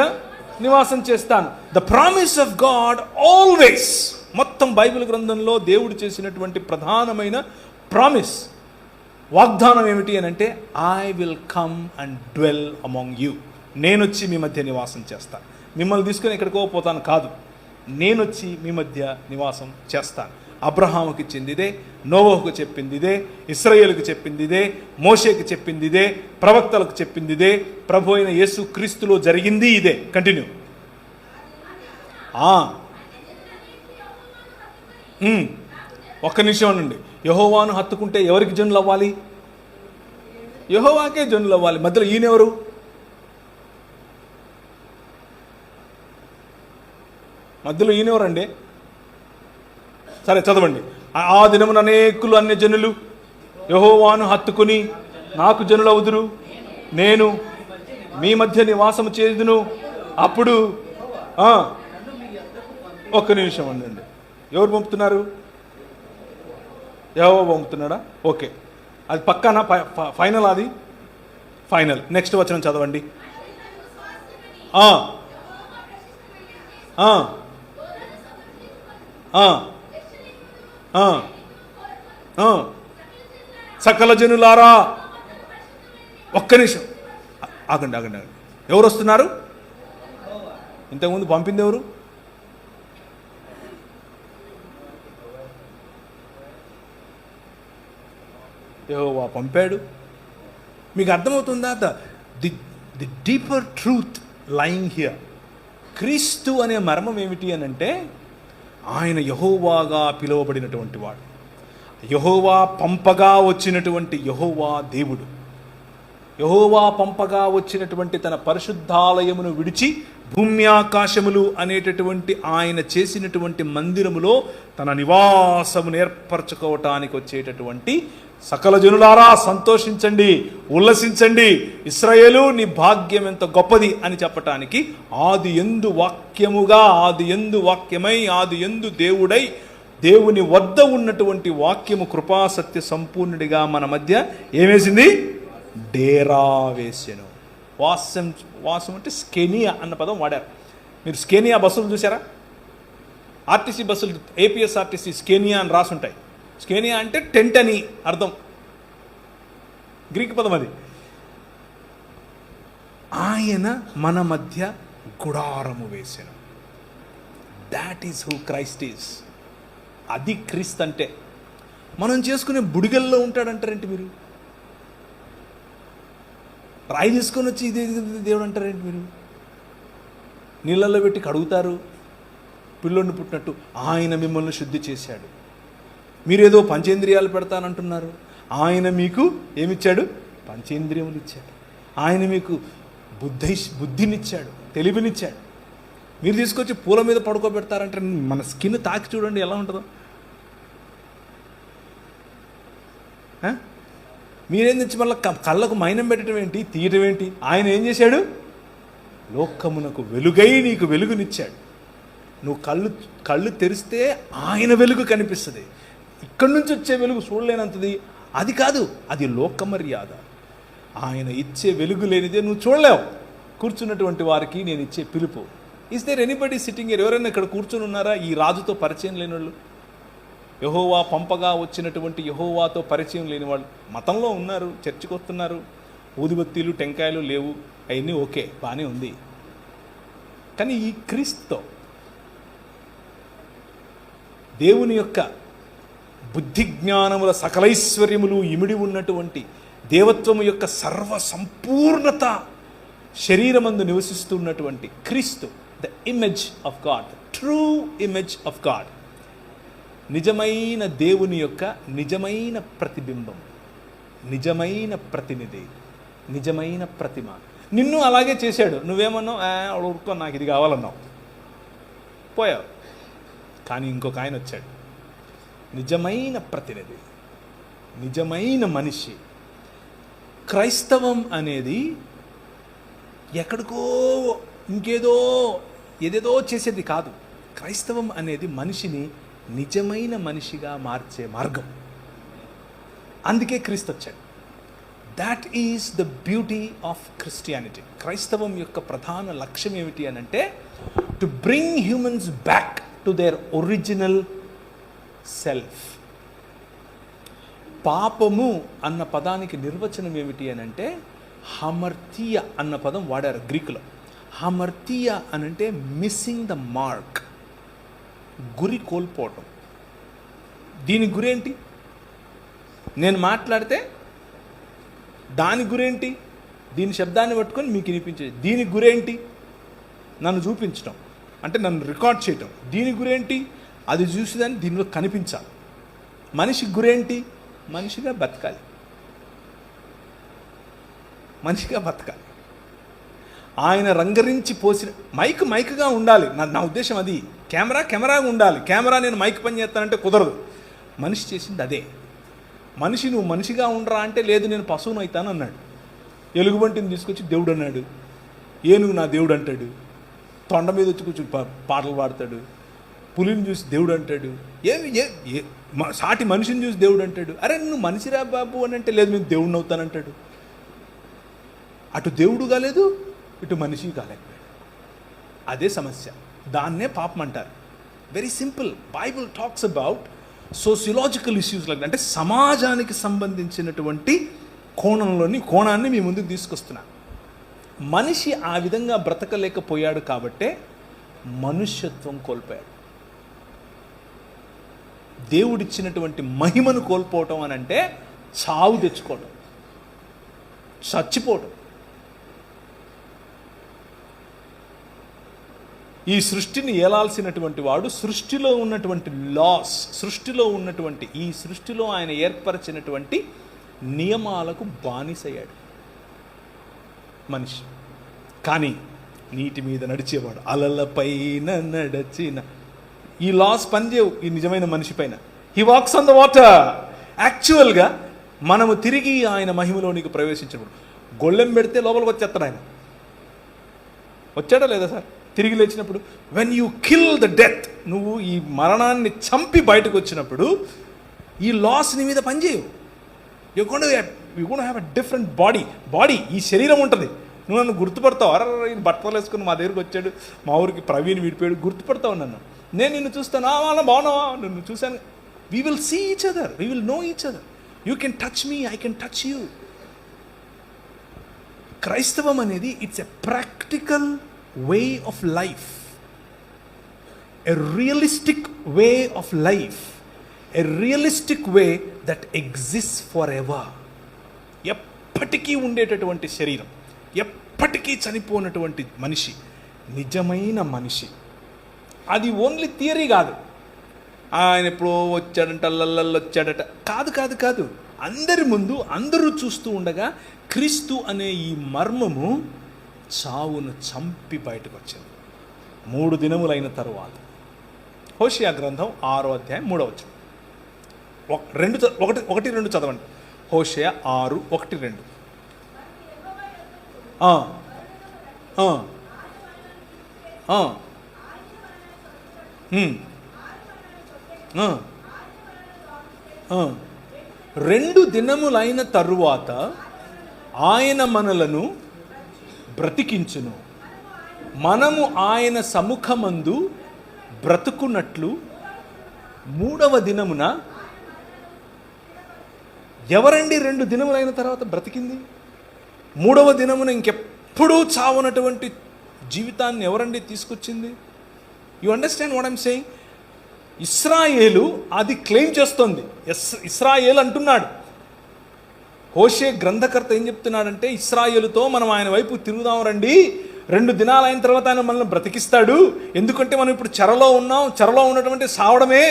నివాసం చేస్తాను. The promise of God always. మొత్తం బైబిల్ గ్రంథంలో దేవుడు చేసినటువంటి ప్రధానమైన ప్రామిస్, వాగ్దానం ఏమిటి అని అంటే, I will come and dwell among you. నేను వచ్చి మీ మధ్య నివాసం చేస్తాను. మిమ్మల్ని తీసుకుని ఎక్కడికో పోతాను కాదు, నేను వచ్చి మీ మధ్య నివాసం చేస్తాను. అబ్రహాముకి ఇచ్చింది ఇదే, నోవహుకు చెప్పింది ఇదే, ఇశ్రాయేలుకు చెప్పింది ఇదే, మోషేకి చెప్పింది ఇదే, ప్రవక్తలకు చెప్పింది ఇదే, ప్రభు అయిన యేసు క్రీస్తులో జరిగింది ఇదే. కంటిన్యూ. ఒక్క నిమిషం అనండి. యెహోవాను హత్తుకుంటే ఎవరికి జనులు అవ్వాలి? యెహోవాకే జనులు అవ్వాలి. మధ్యలో ఈయనెవరు? మధ్యలో ఈయనెవరండి? సరే చదవండి. ఆ దినమున అనేకులు అన్య జనులు యెహోవాను హత్తుకుని నాకు జనులవుదురు, నేను మీ మధ్య నివాసము చేదును. అప్పుడు ఒక్క నిమిషం ఉండండి. ఎవరు పంపుతున్నారు? యెహోవా పంపుతున్నాడా? ఓకే, అది పక్కానా? ఫైనల్? అది ఫైనల్. నెక్స్ట్ వచనం చదవండి. సకల జనులారా, ఒక్క నిమిషం ఆగండి. ఎవరు వస్తున్నారు? ఇంతకుముందు పంపింది ఎవరు? యెహోవా పంపాడు. మీకు అర్థమవుతుందా? The deeper truth lying here. క్రీస్తు అనే మర్మం ఏమిటి అని అంటే, ఆయన యెహోవాగా పిలువబడినటువంటి వాడు, యెహోవా పంపగా వచ్చినటువంటి యెహోవా దేవుడు. యెహోవా పంపగా వచ్చినటువంటి తన పరిశుద్ధాలయమును విడిచి భూమి ఆకాశములు అనేటటువంటి ఆయన చేసినటువంటి మందిరములో తన నివాసమును ఏర్పరచుకోవటానికి వచ్చేటటువంటి సకల జనులారా సంతోషించండి, ఉల్లసించండి, ఇశ్రాయేలు నీ భాగ్యం ఎంత గొప్పది అని చెప్పటానికి ఆది యందు వాక్యముగా, ఆది యందు వాక్యమై, ఆది యందు దేవుడై, దేవుని వద్ద ఉన్నటువంటి వాక్యము కృపాసత్య సంపూర్ణుడిగా మన మధ్య ఏమేసింది? డేరా వేసెను. వాసం అంటే స్కెనియా అన్న పదం వాడారు. మీరు స్కెనియా బస్సులు చూసారా? ఆర్టీసీ బస్సులు, ఏపీఎస్ఆర్టీసీ స్కెనియా అని రాసుంటాయి. స్కెనియా అంటే టెంట్ అని అర్థం, గ్రీక్ పదం అది. ఆయన మన మధ్య గుడారము వేసెను. That is who Christ is. అది క్రీస్తు అంటే. మనం చేసుకునే బుడిగల్లో ఉంటాడంటారేంటి మీరు? రాయి తీసుకొని వచ్చి ఇది దేవుడు అంటారేంటి మీరు? నీళ్ళల్లో పెట్టి కడుగుతారు పిల్లోడిని పుట్టినట్టు. ఆయన మిమ్మల్ని శుద్ధి చేశాడు. మీరేదో పంచేంద్రియాలు పెడతానంటున్నారు. ఆయన మీకు ఏమిచ్చాడు? పంచేంద్రియములు ఇచ్చాడు. ఆయన మీకు బుద్ధినిచ్చాడు, తెలివినిచ్చాడు. మీరు తీసుకొచ్చి పూల మీద పడుకోబెడతారంటే మన స్కిన్ తాకి చూడండి ఎలా ఉంటుందో. మీరేం తెచ్చి మళ్ళీ కళ్ళకు మైనం పెట్టడం ఏంటి, తీయటం ఏంటి? ఆయన ఏం చేశాడు? లోకమునకు వెలుగై నీకు వెలుగునిచ్చాడు. నువ్వు కళ్ళు తెరిస్తే ఆయన వెలుగు కనిపిస్తుంది. ఇక్కడి నుంచి వచ్చే వెలుగు చూడలేనంతది అది కాదు, అది లోక మర్యాద. ఆయన ఇచ్చే వెలుగు లేనిదే నువ్వు చూడలేవు. కూర్చున్నటువంటి వారికి నేను ఇచ్చే పిలుపు. Is there anybody sitting here? ఎవరైనా ఇక్కడ కూర్చొని ఉన్నారా ఈ రాజుతో పరిచయం లేని వాళ్ళు? యెహోవా పంపగా వచ్చినటువంటి యెహోవాతో పరిచయం లేని వాళ్ళు మతంలో ఉన్నారు, చర్చికి వస్తున్నారు, ఊదిబత్తీలు టెంకాయలు లేవు, అవన్నీ ఓకే, బాగానే ఉంది. కానీ ఈ క్రీస్తుతో దేవుని యొక్క బుద్ధి జ్ఞానముల సకలైశ్వర్యములు ఇమిడి ఉన్నటువంటి దేవత్వము యొక్క సర్వ సంపూర్ణత శరీరమందు నివసిస్తున్నటువంటి క్రీస్తు, the image of God, the true image of God, నిజమైన దేవుని యొక్క నిజమైన ప్రతిబింబం, నిజమైన ప్రతినిధి, నిజమైన ప్రతిమ. నిన్ను అలాగే చేశాడు. నువ్వేమన్నావు? ఊరుకో, నాకు ఇది కావాలన్నావు, పోయావు. కానీ ఇంకొక ఆయన వచ్చాడు, నిజమైన ప్రతినిధి, నిజమైన మనిషి. క్రైస్తవం అనేది ఎక్కడికో ఏదేదో చేసేది కాదు. క్రైస్తవం అనేది మనిషిని నిజమైన మనిషిగా మార్చే మార్గం. అందుకే క్రీస్తు వచ్చాడు. That is the beauty of Christianity. క్రైస్తవం యొక్క ప్రధాన లక్ష్యం ఏమిటి అని అంటే, to bring humans back to their original self. పాపము అన్న పదానికి నిర్వచనం ఏమిటి అని అంటే, హమర్తియా అన్న పదం వాడారు గ్రీకులో. హమర్తియా అనంటే మిస్సింగ్ ద మార్క్, గురి కోల్పోవటం. దీని గురేంటి? నేను మాట్లాడితే దాని గురేంటి? దీని శబ్దాన్ని పట్టుకొని మీకు వినిపించేది. దీని గురేంటి? నన్ను చూపించడం, అంటే నన్ను రికార్డ్ చేయటం. దీని గురేంటి? అది చూసేదాన్ని దీనిలో కనిపించాలి. మనిషి గురేంటి? మనిషిగా బతకాలి, మనిషిగా బతకాలి. ఆయన రంగరించి పోసిన మైక్గా ఉండాలి. నా ఉద్దేశం అది. కెమెరాగా ఉండాలి. కెమెరా నేను మైక్ పని చేస్తానంటే కుదరదు. మనిషి చేసింది అదే. మనిషి నువ్వు మనిషిగా ఉండరా అంటే లేదు నేను పశువును అవుతాను అన్నాడు. ఎలుగుబంటిని తీసుకొచ్చి దేవుడు అన్నాడు. ఏనుగు నా దేవుడు అంటాడు. తొండ మీద వచ్చి కూర్చొని పాటలు పాడతాడు. పులిని చూసి దేవుడు అంటాడు. సాటి మనిషిని చూసి దేవుడు అంటాడు. అరే నువ్వు మనిషిరా బాబు అని అంటే లేదు నేను దేవుడిని అవుతానంటాడు. అటు దేవుడు కాలేదు, ఇటు మనిషి కాలేకపోయాడు. అదే సమస్య. దాన్నే పాపం అంటారు. Very simple. Bible talks about sociological issues like, అంటే సమాజానికి సంబంధించినటువంటి కోణాన్ని మీ ముందుకు తీసుకొస్తున్నా. మనిషి ఆ విధంగా బ్రతకలేకపోయాడు కాబట్టే మనుష్యత్వం కోల్పోయాడు. దేవుడిచ్చినటువంటి మహిమను కోల్పోవటం అని అంటే చావు తెచ్చుకోవటం, చచ్చిపోవటం. ఈ సృష్టిని ఏలాల్సినటువంటి వాడు సృష్టిలో ఉన్నటువంటి లాస్, సృష్టిలో ఉన్నటువంటి ఈ సృష్టిలో ఆయన ఏర్పరిచినటువంటి నియమాలకు బానిసయ్యాడు మనిషి. కానీ నీటి మీద నడిచేవాడు, అలలపైన నడిచిన ఈ లాస్ పనిచేయవు ఈ నిజమైన మనిషి పైన. He walks on the water. యాక్చువల్గా మనము తిరిగి ఆయన మహిమలోనికి ప్రవేశించినప్పుడు గొళ్ళెం పెడితే లోపలికి వచ్చేస్తాడు ఆయన. వచ్చాడా లేదా సార్? తిరిగి లేచినప్పుడు when you kill the death, నువ్వు ఈ మరణాన్ని చంపి బయటకు వచ్చినప్పుడు ఈ లాస్ నీ మీద పనిచేయవు. You gonna have a different body ఈ శరీరం ఉంటుంది. నువ్వు నన్ను గుర్తుపడతావు. అరే బట్టలు వేసుకుని మా దగ్గరికి వచ్చాడు, మా ఊరికి ప్రవీణ్ విడిపోయాడు, గుర్తుపడతావు నన్ను. నేను నిన్ను చూస్తాను, వాళ్ళ బాగున్నావా, నిన్ను చూశాను. We will see each other, we will know each other. You can touch me, I can touch you. క్రైస్తవం అనేది it's a practical way of life, a realistic way of life, a realistic way that exist forever. ఎప్పటికీ ఉండేటటువంటి శరీరం, ఎప్పటికీ చనిపోయినటువంటి మనిషి, నిజమైన మనిషి. అది ఓన్లీ థియరీ కాదు. ఆయన ఎప్పుడో వచ్చాడంట, అల్లల్లో వచ్చాడట, కాదు. అందరి ముందు అందరూ చూస్తూ ఉండగా క్రీస్తు అనే ఈ మర్మము చావును చంపి బయటకు వచ్చింది 3 దినములైన తరువాత. హోషేయ గ్రంథం 6వ అధ్యాయం 3వ వచనం. 1-2 చదవండి. హోషేయ 6:1-2. రెండు దినములైన తరువాత ఆయన మనలను బ్రతికించును, మనము ఆయన సముఖమందు బ్రతుకున్నట్లు 3వ దినమున. ఎవరండి 2 దినములైన తర్వాత బ్రతికింది? 3వ దినమున ఇంకెప్పుడూ చావునటువంటి జీవితాన్ని ఎవరండి తీసుకొచ్చింది? You understand what I'm saying? ఇశ్రాయేలు అది క్లెయిమ్ చేస్తోంది. ఇశ్రాయేల్ అంటున్నాడు. హోషే గ్రంథకర్త ఏం చెప్తున్నాడంటే, ఇశ్రాయేలుతో మనం ఆయన వైపు తిరుగుదాం రండి, 2 దినాలు అయిన తర్వాత ఆయన మనల్ని బ్రతికిస్తాడు. ఎందుకంటే మనం ఇప్పుడు చెరలో ఉన్నాం, చెరలో ఉన్నటువంటి సావడమే.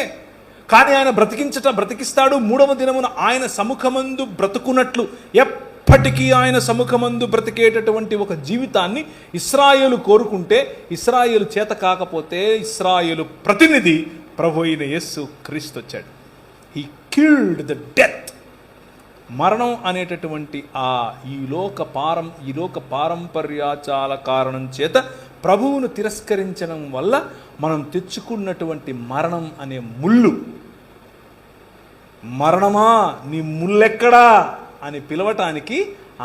కానీ ఆయన బ్రతికిస్తాడు. 3వ దినమున ఆయన సముఖమందు బ్రతుకున్నట్లు, ఎప్పటికీ ఆయన సముఖమందు బ్రతికేటటువంటి ఒక జీవితాన్ని ఇశ్రాయేలు కోరుకుంటే, ఇశ్రాయేలు చేత కాకపోతే ఇశ్రాయేలు ప్రతినిధి ప్రభు అయిన యేసు క్రీస్తు వచ్చాడు. He killed the death. మరణం అనేటటువంటి ఈ లోక పారంపర్యాచాల కారణం చేత ప్రభువును తిరస్కరించడం వల్ల మనం తెచ్చుకున్నటువంటి మరణం అనే ముళ్ళు. మరణమా నీ ముల్లెక్కడా అని పిలవటానికి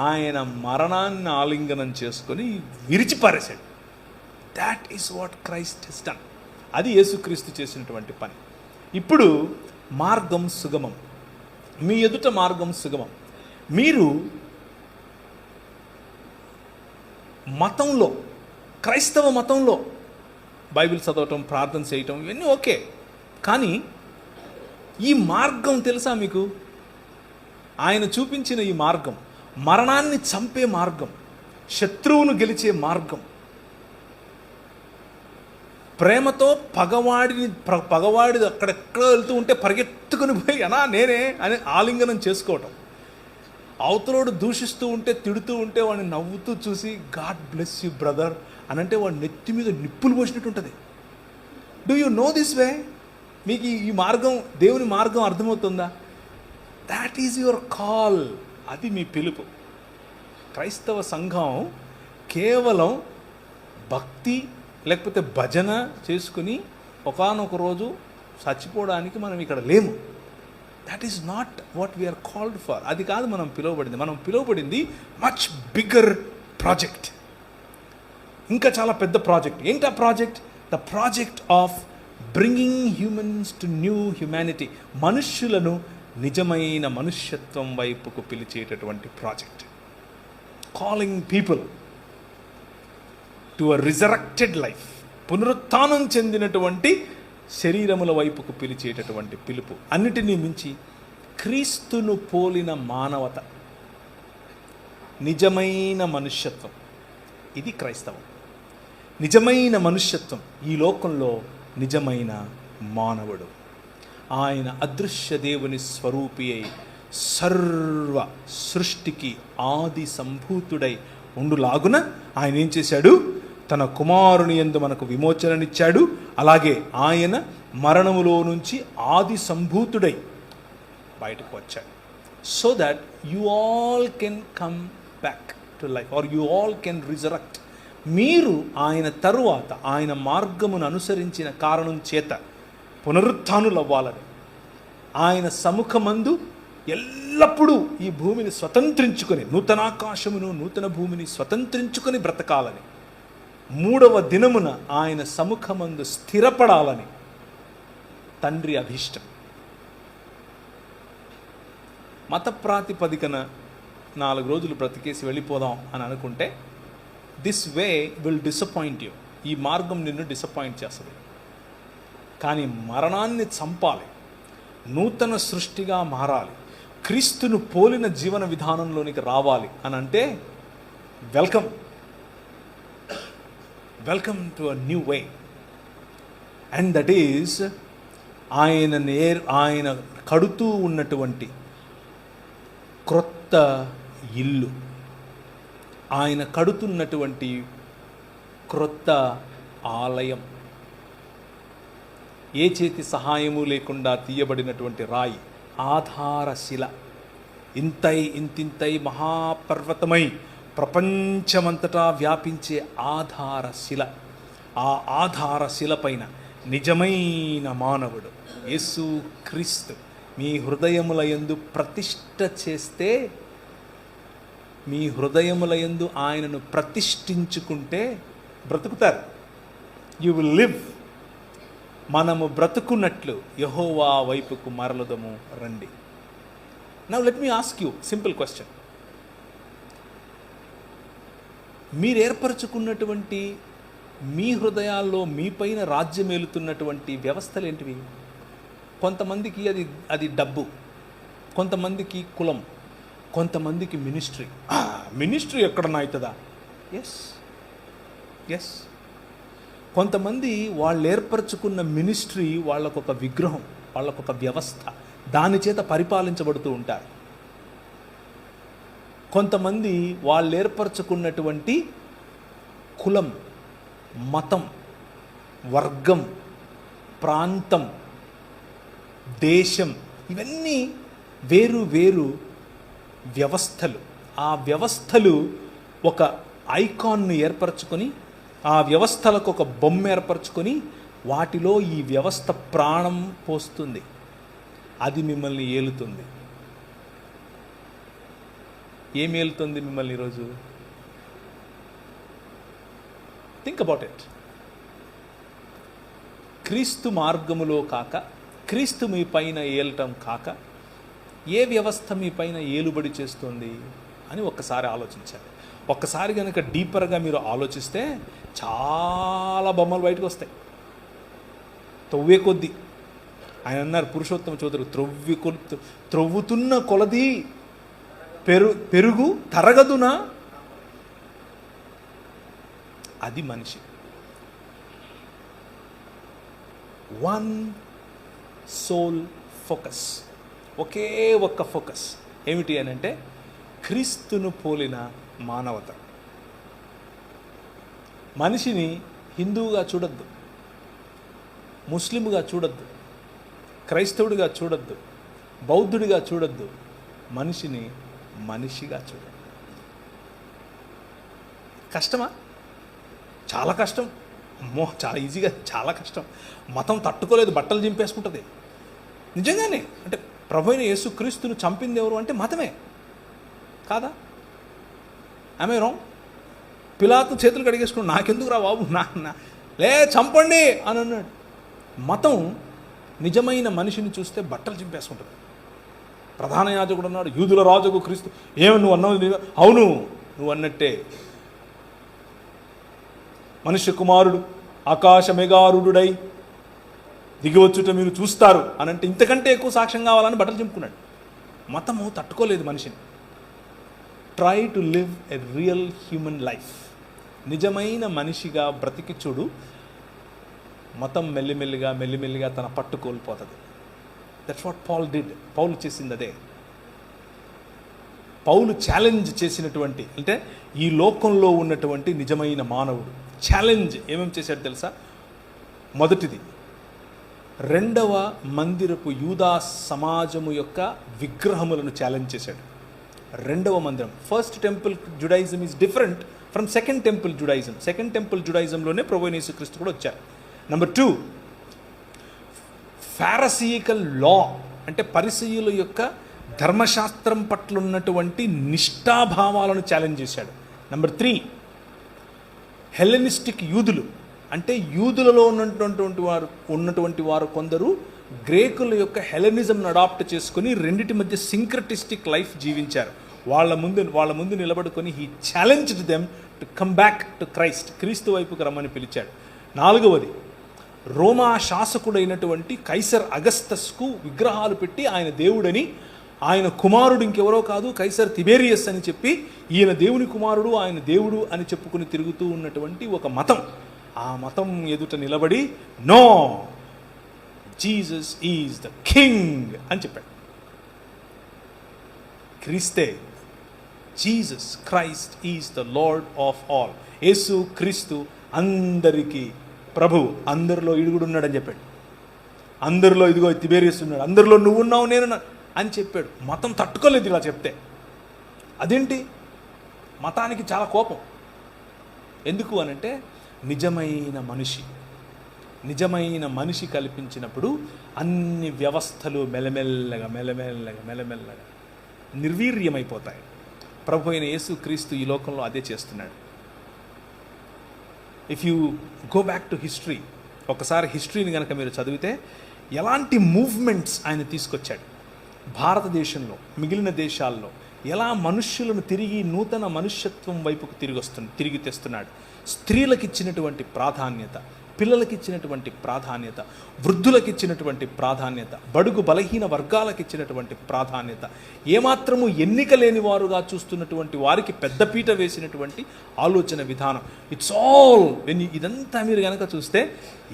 ఆయన మరణాన్ని ఆలింగనం చేసుకొని విరిచిపారేశాడు. That is what Christ has done. అది యేసుక్రీస్తు చేసినటువంటి పని. ఇప్పుడు మార్గం సుగమం, మీ ఎదుట మార్గం సుగమం. మీరు మతంలో, క్రైస్తవ మతంలో బైబిల్ చదవటం, ప్రార్థన చేయటం ఇవన్నీ ఓకే. కానీ ఈ మార్గం తెలుసా మీకు? ఆయన చూపించిన ఈ మార్గం మరణాన్ని చంపే మార్గం, శత్రువును గెలిచే మార్గం, ప్రేమతో పగవాడి అక్కడెక్కడ వెళ్తూ ఉంటే పరిగెత్తుకుని పోయి నేనే అని ఆలింగనం చేసుకోవటం, అవతలోడు దూషిస్తూ ఉంటే తిడుతూ ఉంటే వాడిని నవ్వుతూ చూసి గాడ్ బ్లెస్ యూ బ్రదర్ అని అంటే వాడి నెత్తి మీద నిప్పులు పోసినట్టు ఉంటుంది. Do you know this way? మీకు ఈ మార్గం, దేవుని మార్గం అర్థమవుతుందా? That is your call. అది మీ పిలుపు. క్రైస్తవ సంఘం కేవలం భక్తి లేకపోతే భజన చేసుకుని ఒకానొక రోజు చచ్చిపోవడానికి మనం ఇక్కడ లేము. That is not what we're called for. అది కాదు మనం పిలువబడింది. మనం పిలువబడింది మచ్ బిగ్గర్ ప్రాజెక్ట్, ఇంకా చాలా పెద్ద ప్రాజెక్ట్. ఏంటి ఆ project? The project of bringing humans to new humanity. మనుష్యులను నిజమైన మనుష్యత్వం వైపుకు పిలిచేటటువంటి project. Calling people to a resurrected life. పునరుత్థానం చెందినటువంటి శరీరముల వైపుకు పిలిచేటటువంటి పిలుపు. అన్నిటినీ మించి క్రీస్తును పోలిన మానవత, నిజమైన మనుష్యత్వం. ఇది క్రైస్తవం. నిజమైన మనుష్యత్వం. ఈ లోకంలో నిజమైన మానవుడు. ఆయన అదృశ్య దేవుని స్వరూపి అయి సర్వ సృష్టికి ఆది సంభూతుడై ఉండులాగున ఆయన ఏం చేశాడు? తన కుమారుని యందు మనకు విమోచననిచ్చాడు. అలాగే ఆయన మరణములో నుంచి ఆది సంభూతుడై బయటకు వచ్చాడు. So that you all can come back to life or you all can resurrect. మీరు ఆయన తరువాత ఆయన మార్గమును అనుసరించిన కారణం చేత పునరుత్థానులవ్వాలని, ఆయన సముఖమందు ఎల్లప్పుడూ ఈ భూమిని స్వతంత్రించుకొని, నూతనాకాశమును నూతన భూమిని స్వతంత్రించుకొని బ్రతకాలని, మూడవ దినమున ఆయన సముఖమందు స్థిరపడాలని తండ్రి అభీష్టం. మత ప్రాతిపదికన 4 రోజులు బ్రతికేసి వెళ్ళిపోదాం అని అనుకుంటే this way will disappoint you. ఈ మార్గం నిన్ను డిసప్పాయింట్ చేస్తుంది. కానీ మరణాన్ని చంపాలి, నూతన సృష్టిగా మారాలి, క్రీస్తును పోలిన జీవన విధానంలోనికి రావాలి అని అంటే welcome to a new way. And that is ఆయన కడుతూ ఉన్నటువంటి క్రొత్త ఇల్లు, ఆయన కడుతున్నటువంటి క్రొత్త ఆలయం, ఏ చేతి సహాయము లేకుండా తీయబడినటువంటి రాయి, ఆధారశిల, ఇంతింతై మహాపర్వతమై ప్రపంచమంతటా వ్యాపించే ఆధారశిల. ఆ ఆధారశిల పైన నిజమైన మానవుడు యేసు క్రీస్తు మీ హృదయముల యందు ప్రతిష్ఠ చేస్తే, మీ హృదయముల యందు ఆయనను ప్రతిష్ఠించుకుంటే బ్రతుకుతారు. You will live. మనము బ్రతుకున్నట్లు యెహోవా వైపుకు మరలుదము రండి. Now let me ask you simple question. మీరు ఏర్పరచుకున్నటువంటి మీ హృదయాల్లో మీ పైన రాజ్యమేలుతున్నటువంటి వ్యవస్థలు ఏంటివి? కొంతమందికి అది డబ్బు, కొంతమందికి కులం, కొంతమందికి మినిస్ట్రీ ఎక్కడన్నా అవుతుందా? ఎస్. కొంతమంది వాళ్ళు ఏర్పరచుకున్న మినిస్ట్రీ వాళ్ళకొక విగ్రహం, వాళ్ళకొక వ్యవస్థ, దాని చేత పరిపాలించబడుతూ ఉంటారు. కొంతమంది వాళ్ళు ఏర్పరచుకున్నటువంటి కులం, మతం, వర్గం, ప్రాంతం, దేశం, ఇవన్నీ వేరు వేరు వ్యవస్థలు. ఆ వ్యవస్థలు ఒక ఐకాన్ను ఏర్పరచుకొని, ఆ వ్యవస్థలకు ఒక బొమ్మ ఏర్పరచుకొని వాటిలో ఈ వ్యవస్థ ప్రాణం పోస్తుంది. అది మిమ్మల్ని ఏలుతుంది. ఏం ఏలుతుంది మిమ్మల్ని ఈరోజు? Think about it. క్రీస్తు మార్గములో కాక, క్రీస్తు మీ పైన ఏలటం కాక ఏ వ్యవస్థ మీ పైన ఏలుబడి చేస్తుంది అని ఒక్కసారి ఆలోచించాలి. ఒక్కసారి కనుక డీపర్గా మీరు ఆలోచిస్తే చాలా బొమ్మలు బయటకు వస్తాయి. తవ్వే కొద్దీ ఆయన అన్నారు పురుషోత్తమ చౌదరి, త్రొవ్వుతున్న కొలది పెరుగు తరగదునా. అది మనిషి. వన్ సోల్ ఫోకస్, ఒకే ఒక్క ఫోకస్. ఏమిటి అని అంటే క్రీస్తును పోలిన మానవత. మనిషిని హిందువుగా చూడొద్దు, ముస్లింగా చూడొద్దు, క్రైస్తవుడిగా చూడొద్దు, బౌద్ధుడిగా చూడొద్దు. మనిషిని మనిషిగా చూడొద్దు. కష్టమా? చాలా కష్టం. అమ్మో, చాలా ఈజీగా, చాలా కష్టం. మతం తట్టుకోలేదు, బట్టలు చింపేసుకుంటుంది. నిజంగానే అంటే ప్రభు అయిన యేసుక్రీస్తును చంపింది ఎవరు అంటే మతమే కాదా? ఆమె రాంగ్? పిలాతు చేతులు కడిగేసుకుని నాకెందుకు రా బాబు, లే చంపండి అని అన్నాడు. మతం నిజమైన మనిషిని చూస్తే బట్టలు చింపేసుకుంటుంది. ప్రధాన యాజకుడు అన్నాడు, యూదుల రాజుకు క్రీస్తు. ఏమి నువ్వు అన్నావు? అవును, నువ్వు అన్నట్టే. మనుష్య కుమారుడు ఆకాశ మేఘారుడై దిగివచ్చుట మీరు చూస్తారు అని అంటే ఇంతకంటే ఎక్కువ సాక్ష్యం కావాలని బట్టలు చింపుకున్నాడు. మతము తట్టుకోలేదు మనిషిని. Try to live a real human life. నిజమైన మనిషిగా బ్రతికి చూడు, మతం మెల్లిమెల్లిగా తన పట్టు కోల్పోతుంది. That's what Paul did. Paulu చేసింది అదే. పౌలు ఛాలెంజ్ చేసినటువంటి, అంటే ఈ లోకంలో ఉన్నటువంటి నిజమైన మానవుడు ఛాలెంజ్ ఏమేమి చేశాడు తెలుసా? మొదటిది, రెండవ మందిరపు యూదా సమాజము యొక్క విగ్రహములను ఛాలెంజ్ చేశాడు. రెండవ మందిరం, first temple Judaism is different from second temple Judaism. Second temple జుడాయిజంలోనే ప్రభు అయిన యేసుక్రీస్తు కూడా వచ్చారు. నెంబర్ 2, ఫారసీకల్ లా, అంటే పరిసయ్యుల యొక్క ధర్మశాస్త్రం పట్ల ఉన్నటువంటి నిష్ఠాభావాలను ఛాలెంజ్ చేశాడు. నెంబర్ 3, హెలెనిస్టిక్ యూదులు, అంటే యూదులలో ఉన్నటువంటి వారు కొందరు గ్రేకుల యొక్క హెలెనిజంను అడాప్ట్ చేసుకుని రెండిటి మధ్య సింక్రటిస్టిక్ లైఫ్ జీవించారు. వాళ్ళ ముందు నిలబడుకొని he challenged them to come back to Christ, క్రీస్తు వైపుకి రమ్మని పిలిచాడు. 4వది, రోమా శాసకుడైనటువంటి కైసర్ అగస్తస్కు విగ్రహాలు పెట్టి ఆయన దేవుడని, ఆయన కుమారుడు ఇంకెవరో కాదు కైసర్ తిబేరియస్ అని చెప్పి ఈయన దేవుని కుమారుడు, ఆయన దేవుడు అని చెప్పుకుని తిరుగుతూ ఉన్నటువంటి ఒక మతం. ఆ మతం ఎదుట నిలబడి no, Jesus is the king అని చెప్పాడు. క్రీస్తే, Jesus Christ is the lord of all. Yesu Kristu అందరికీ ప్రభు, అందరిలో ఇడుగుడున్నాడని చెప్పాడు. అందరిలో ఇదిగో తిబేరియస్ ఉన్నాడు, అందరిలో నువ్వున్నావు నేను అని చెప్పాడు. మతం తట్టుకోలేదు ఇలా చెప్తే. అదేంటి? మతానికి చాలా కోపం. ఎందుకు అనంటే నిజమైన మనిషి కల్పించినప్పుడు అన్ని వ్యవస్థలు మెల్లమెల్లగా నిర్వీర్యమైపోతాయి. ప్రభు అయిన యేసుక్రీస్తు ఈ లోకంలో అదే చేస్తున్నాడు. If you go back to history, ఒకసారి హిస్టరీని కనుక మీరు చదివితే ఎలాంటి మూవ్మెంట్స్ ఆయన తీసుకొచ్చాడు. భారతదేశంలో, మిగిలిన దేశాల్లో ఎలా మనుష్యులను తిరిగి నూతన మనుష్యత్వం వైపుకు తిరిగి తెస్తున్నాడు. స్త్రీలకు ఇచ్చినటువంటి ప్రాధాన్యత, పిల్లలకి ఇచ్చినటువంటి ప్రాధాన్యత, వృద్ధులకు ఇచ్చినటువంటి ప్రాధాన్యత, బడుగు బలహీన వర్గాలకు ఇచ్చినటువంటి ప్రాధాన్యత, ఏమాత్రము ఎన్నిక లేని వారుగా చూస్తున్నటువంటి వారికి పెద్దపీట వేసినటువంటి ఆలోచన విధానం. ఇట్స్ ఆల్ వెన్ ఇదంతా మీరు కనుక చూస్తే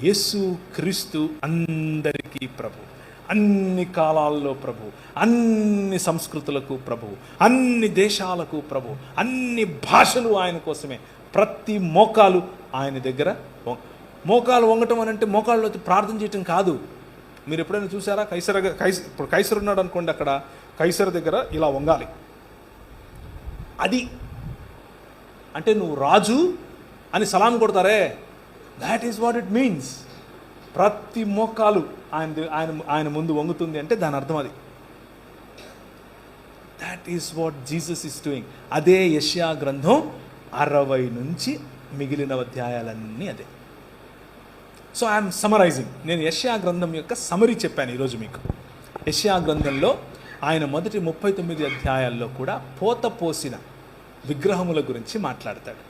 యేసు క్రీస్తు అందరికీ ప్రభు, అన్ని కాలాల్లో ప్రభు, అన్ని సంస్కృతులకు ప్రభు, అన్ని దేశాలకు ప్రభు, అన్ని భాషలు ఆయన కోసమే. ప్రతి మోకాలు ఆయన దగ్గర. మోకాలు వంగటం అని అంటే మోకాళ్ళు ప్రార్థన చేయటం కాదు. మీరు ఎప్పుడైనా చూసారా? ఇప్పుడు కైసర్ ఉన్నాడు అనుకోండి, అక్కడ కైసర్ దగ్గర ఇలా వంగాలి. అది అంటే నువ్వు రాజు అని సలాం కొడతారే, that is what it means. ప్రతి మోకాలు ఆయన ముందు వంగుతుంది అంటే దాని అర్థం అది. That is what Jesus is doing. అదే యెషయా గ్రంథం 60 నుంచి మిగిలిన అధ్యాయాలన్నీ అదే. So I'm summarising. నేను యెషయా గ్రంథం యొక్క సమరీ చెప్పాను ఈరోజు మీకు. యెషయా గ్రంథంలో ఆయన మొదటి 39 అధ్యాయాల్లో కూడా పోత పోసిన విగ్రహముల గురించి మాట్లాడతాడు.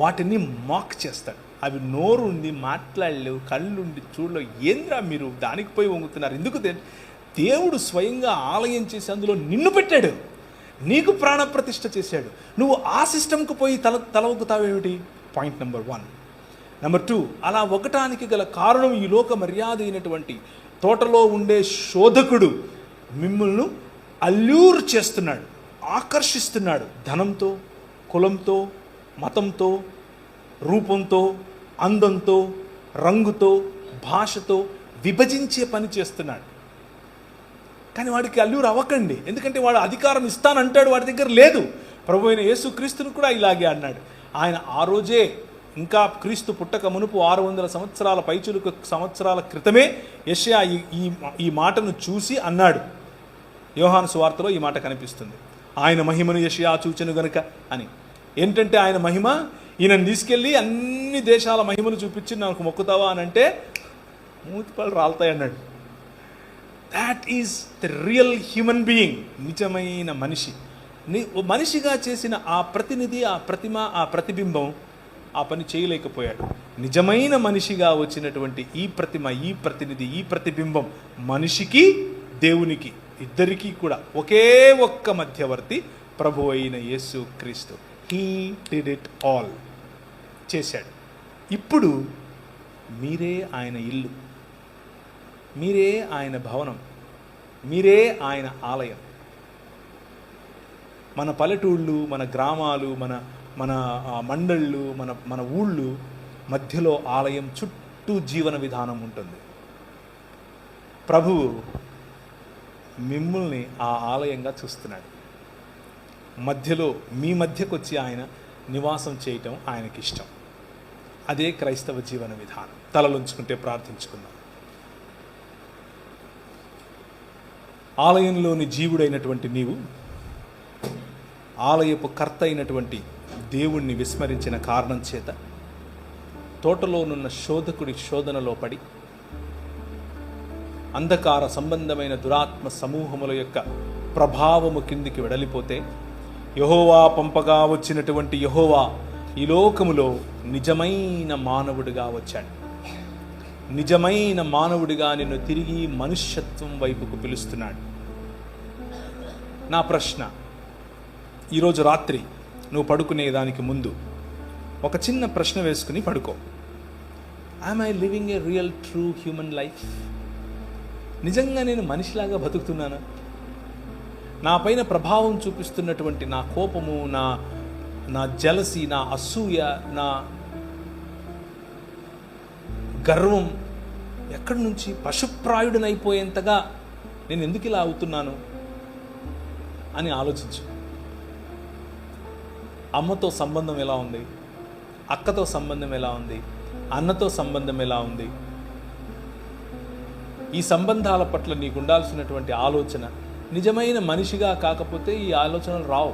వాటిని మాక్ చేస్తాడు. అవి నోరు ఉండి మాట్లాడలేవు, కళ్ళుండి చూడలేవు. ఏంద్రా మీరు దానికి పోయి వంగుతున్నారు? ఎందుకు? దేవుడు స్వయంగా ఆలయం చేసి అందులో నిన్ను పెట్టాడు, నీకు ప్రాణప్రతిష్ఠ చేశాడు. నువ్వు ఆ సిస్టమ్కి పోయి తల వంగుతావేమిటి? Point number 1. నెంబర్ 2, అలా ఒకటానికి గల కారణం ఈ లోక మర్యాద అయినటువంటి తోటలో ఉండే శోధకుడు మిమ్మల్ని అల్యూర్ చేస్తున్నాడు, ఆకర్షిస్తున్నాడు. ధనంతో, కులంతో, మతంతో, రూపంతో, అందంతో, రంగుతో, భాషతో విభజించే పని చేస్తున్నాడు. కానీ వాడికి అల్యూర్ అవ్వకండి, ఎందుకంటే వాడు అధికారం ఇస్తానంటాడు, వాడి దగ్గర లేదు. ప్రభు అయిన యేసుక్రీస్తును కూడా ఇలాగే అన్నాడు. ఆయన ఆ రోజే, ఇంకా క్రీస్తు పుట్టక మునుపు 600 సంవత్సరాల పైచులుకు సంవత్సరాల క్రితమే యెషయా ఈ మాటను చూసి అన్నాడు. యోహాను సువార్తలో ఈ మాట కనిపిస్తుంది. ఆయన మహిమను యెషయా చూచెను గనుక అని. ఏంటంటే ఆయన మహిమ, ఈయనను తీసుకెళ్ళి అన్ని దేశాల మహిమను చూపించి నాకు మొక్కుతావా అని అంటే మూతిపళ్ళు రాలుతాయి అన్నాడు. That is the real human being. నిజమైన మనిషి, మనిషిగా చేసిన ఆ ప్రతినిధి, ఆ ప్రతిమ, ఆ ప్రతిబింబం ఆ పని చేయలేకపోయాడు. నిజమైన మనిషిగా వచ్చినటువంటి ఈ ప్రతిమ, ఈ ప్రతినిధి, ఈ ప్రతిబింబం మనిషికి, దేవునికి ఇద్దరికీ కూడా ఒకే ఒక్క మధ్యవర్తి ప్రభు అయిన యేసు క్రీస్తు. హీ డిడ్ ఇట్ ఆల్, చేశాడు. ఇప్పుడు మీరే ఆయన ఇల్లు, మీరే ఆయన భవనం, మీరే ఆయన ఆలయం. మన పల్లెటూళ్ళు, మన గ్రామాలు, మన మన మండళ్ళు, మన ఊళ్ళు మధ్యలో ఆలయం, చుట్టూ జీవన విధానం ఉంటుంది. ప్రభువు మిమ్మల్ని ఆ ఆలయంగా చూస్తున్నాడు. మధ్యలో మీ మధ్యకు వచ్చి ఆయన నివాసం చేయటం ఆయనకి ఇష్టం. అదే క్రైస్తవ జీవన విధానం. తలలుంచుకుంటే ప్రార్థించుకుందాం. ఆలయంలోని జీవుడైనటువంటి నీవు ఆలయపు కర్త అయినటువంటి దేవుణ్ణి విస్మరించిన కారణం చేత తోటలోనున్న శోధకుడి శోధనలో పడి అంధకార సంబంధమైన దురాత్మ సమూహముల యొక్క ప్రభావము కిందికి వెడలిపోతే, యెహోవా పంపగా వచ్చినటువంటి యెహోవా ఈ లోకములో నిజమైన మానవుడిగా వచ్చాడు. నిజమైన మానవుడిగా నిన్ను తిరిగి మనుష్యత్వం వైపుకు పిలుస్తున్నాడు. నా ప్రశ్న, ఈరోజు రాత్రి నువ్వు పడుకునే దానికి ముందు ఒక చిన్న ప్రశ్న వేసుకుని పడుకో. Am I living a real true human life? నిజంగా నేను మనిషిలాగా బతుకుతున్నానా? నా పైన ప్రభావం చూపిస్తున్నటువంటి నా కోపము, నా జలసి, నా అసూయ, నా గర్వం ఎక్కడి నుంచి పశుప్రాయుడినైపోయేంతగా నేను ఎందుకు ఇలా అవుతున్నాను అని ఆలోచించు. అమ్మతో సంబంధం ఎలా ఉంది? అక్కతో సంబంధం ఎలా ఉంది? అన్నతో సంబంధం ఎలా ఉంది? ఈ సంబంధాల పట్ల నీకు ఉండాల్సినటువంటి ఆలోచన నిజమైన మనిషిగా కాకపోతే ఈ ఆలోచనలు రావు.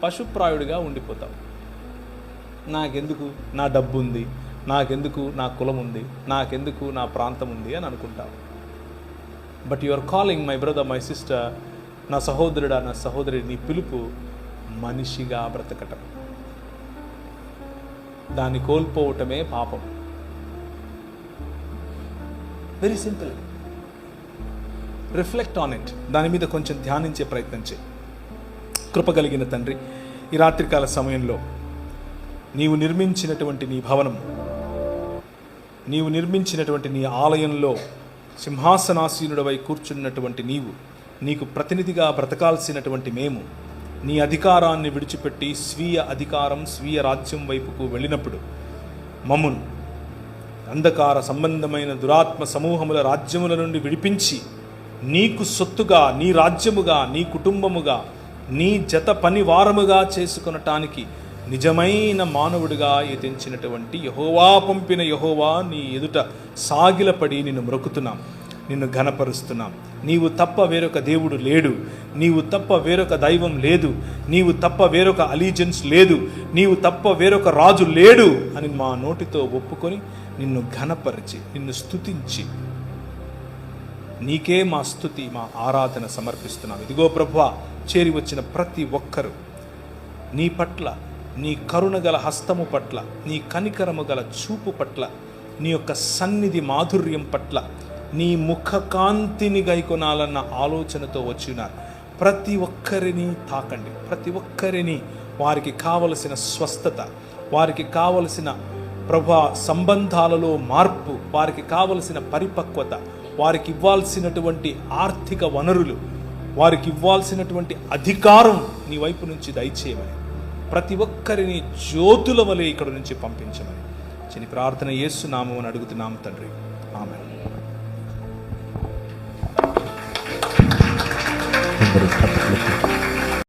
పశుప్రాయుడిగా ఉండిపోతావు. నాకెందుకు నా డబ్బు ఉంది, నాకెందుకు నా కులం ఉంది, నాకెందుకు నా ప్రాంతం ఉంది అని అనుకుంటావు. But you are calling my brother, my sister, నా సహోదరుడా, నా సహోదరి, నీ పిలుపు మనిషిగా బ్రతకటం. దాన్ని కోల్పోవటమే పాపం. Very simple. Reflect on it. దాని మీద కొంచెం ధ్యానించే ప్రయత్నం చేయి. కృపగలిగిన తండ్రి, ఈ రాత్రికాల సమయంలో నీవు నిర్మించినటువంటి నీ భవనం, నీవు నిర్మించినటువంటి నీ ఆలయంలో సింహాసనాసీనుడవై కూర్చున్నటువంటి నీవు, నీకు ప్రతినిధిగా బ్రతకాల్సినటువంటి మేము నీ అధికారాన్ని విడిచిపెట్టి స్వీయ అధికారం, స్వీయ రాజ్యం వైపుకు వెళ్ళినప్పుడు మమ్మును అంధకార సంబంధమైన దురాత్మ సమూహముల రాజ్యముల నుండి విడిపించి నీకు సొత్తుగా, నీ రాజ్యముగా, నీ కుటుంబముగా, నీ జత పనివారముగా చేసుకొనటానికి నిజమైన మానవుడిగా ఎదించినటువంటి యెహోవా పంపిన యెహోవా నీ ఎదుట సాగిలపడి నిన్ను మ్రొక్కుతున్నాం, నిన్ను ఘనపరుస్తున్నాం. నీవు తప్ప వేరొక దేవుడు లేడు, నీవు తప్ప వేరొక దైవం లేదు, నీవు తప్ప వేరొక అలీజెన్స్ లేదు, నీవు తప్ప వేరొక రాజు లేడు అని మా నోటితో ఒప్పుకొని నిన్ను ఘనపరిచి, నిన్ను స్తుతించి, నీకే మా స్తుతి, మా ఆరాధన సమర్పిస్తున్నాం. ఇదిగో ప్రభువా, చేరి వచ్చిన ప్రతి ఒక్కరూ నీ పట్ల నీ కరుణగల హస్తము పట్ల, నీ కనికరము గల చూపు పట్ల, నీ యొక్క సన్నిధి మాధుర్యం పట్ల, నీ ముఖ కాంతిని గైకొనాలన్న ఆలోచనతో వచ్చినారు. ప్రతి ఒక్కరిని తాకండి. ప్రతి ఒక్కరిని వారికి కావలసిన స్వస్థత, వారికి కావలసిన ప్రభా సంబంధాలలో మార్పు, వారికి కావలసిన పరిపక్వత, వారికి ఇవ్వాల్సినటువంటి ఆర్థిక వనరులు, వారికి ఇవ్వాల్సినటువంటి అధికారం నీ వైపు నుంచి దయచేయమని, ప్రతి ఒక్కరిని జ్యోతుల వలె ఇక్కడ నుంచి పంపించమని చిన్న ప్రార్థన యేసు నామమున అడుగుతున్నాము తండ్రి. ఆమేన్.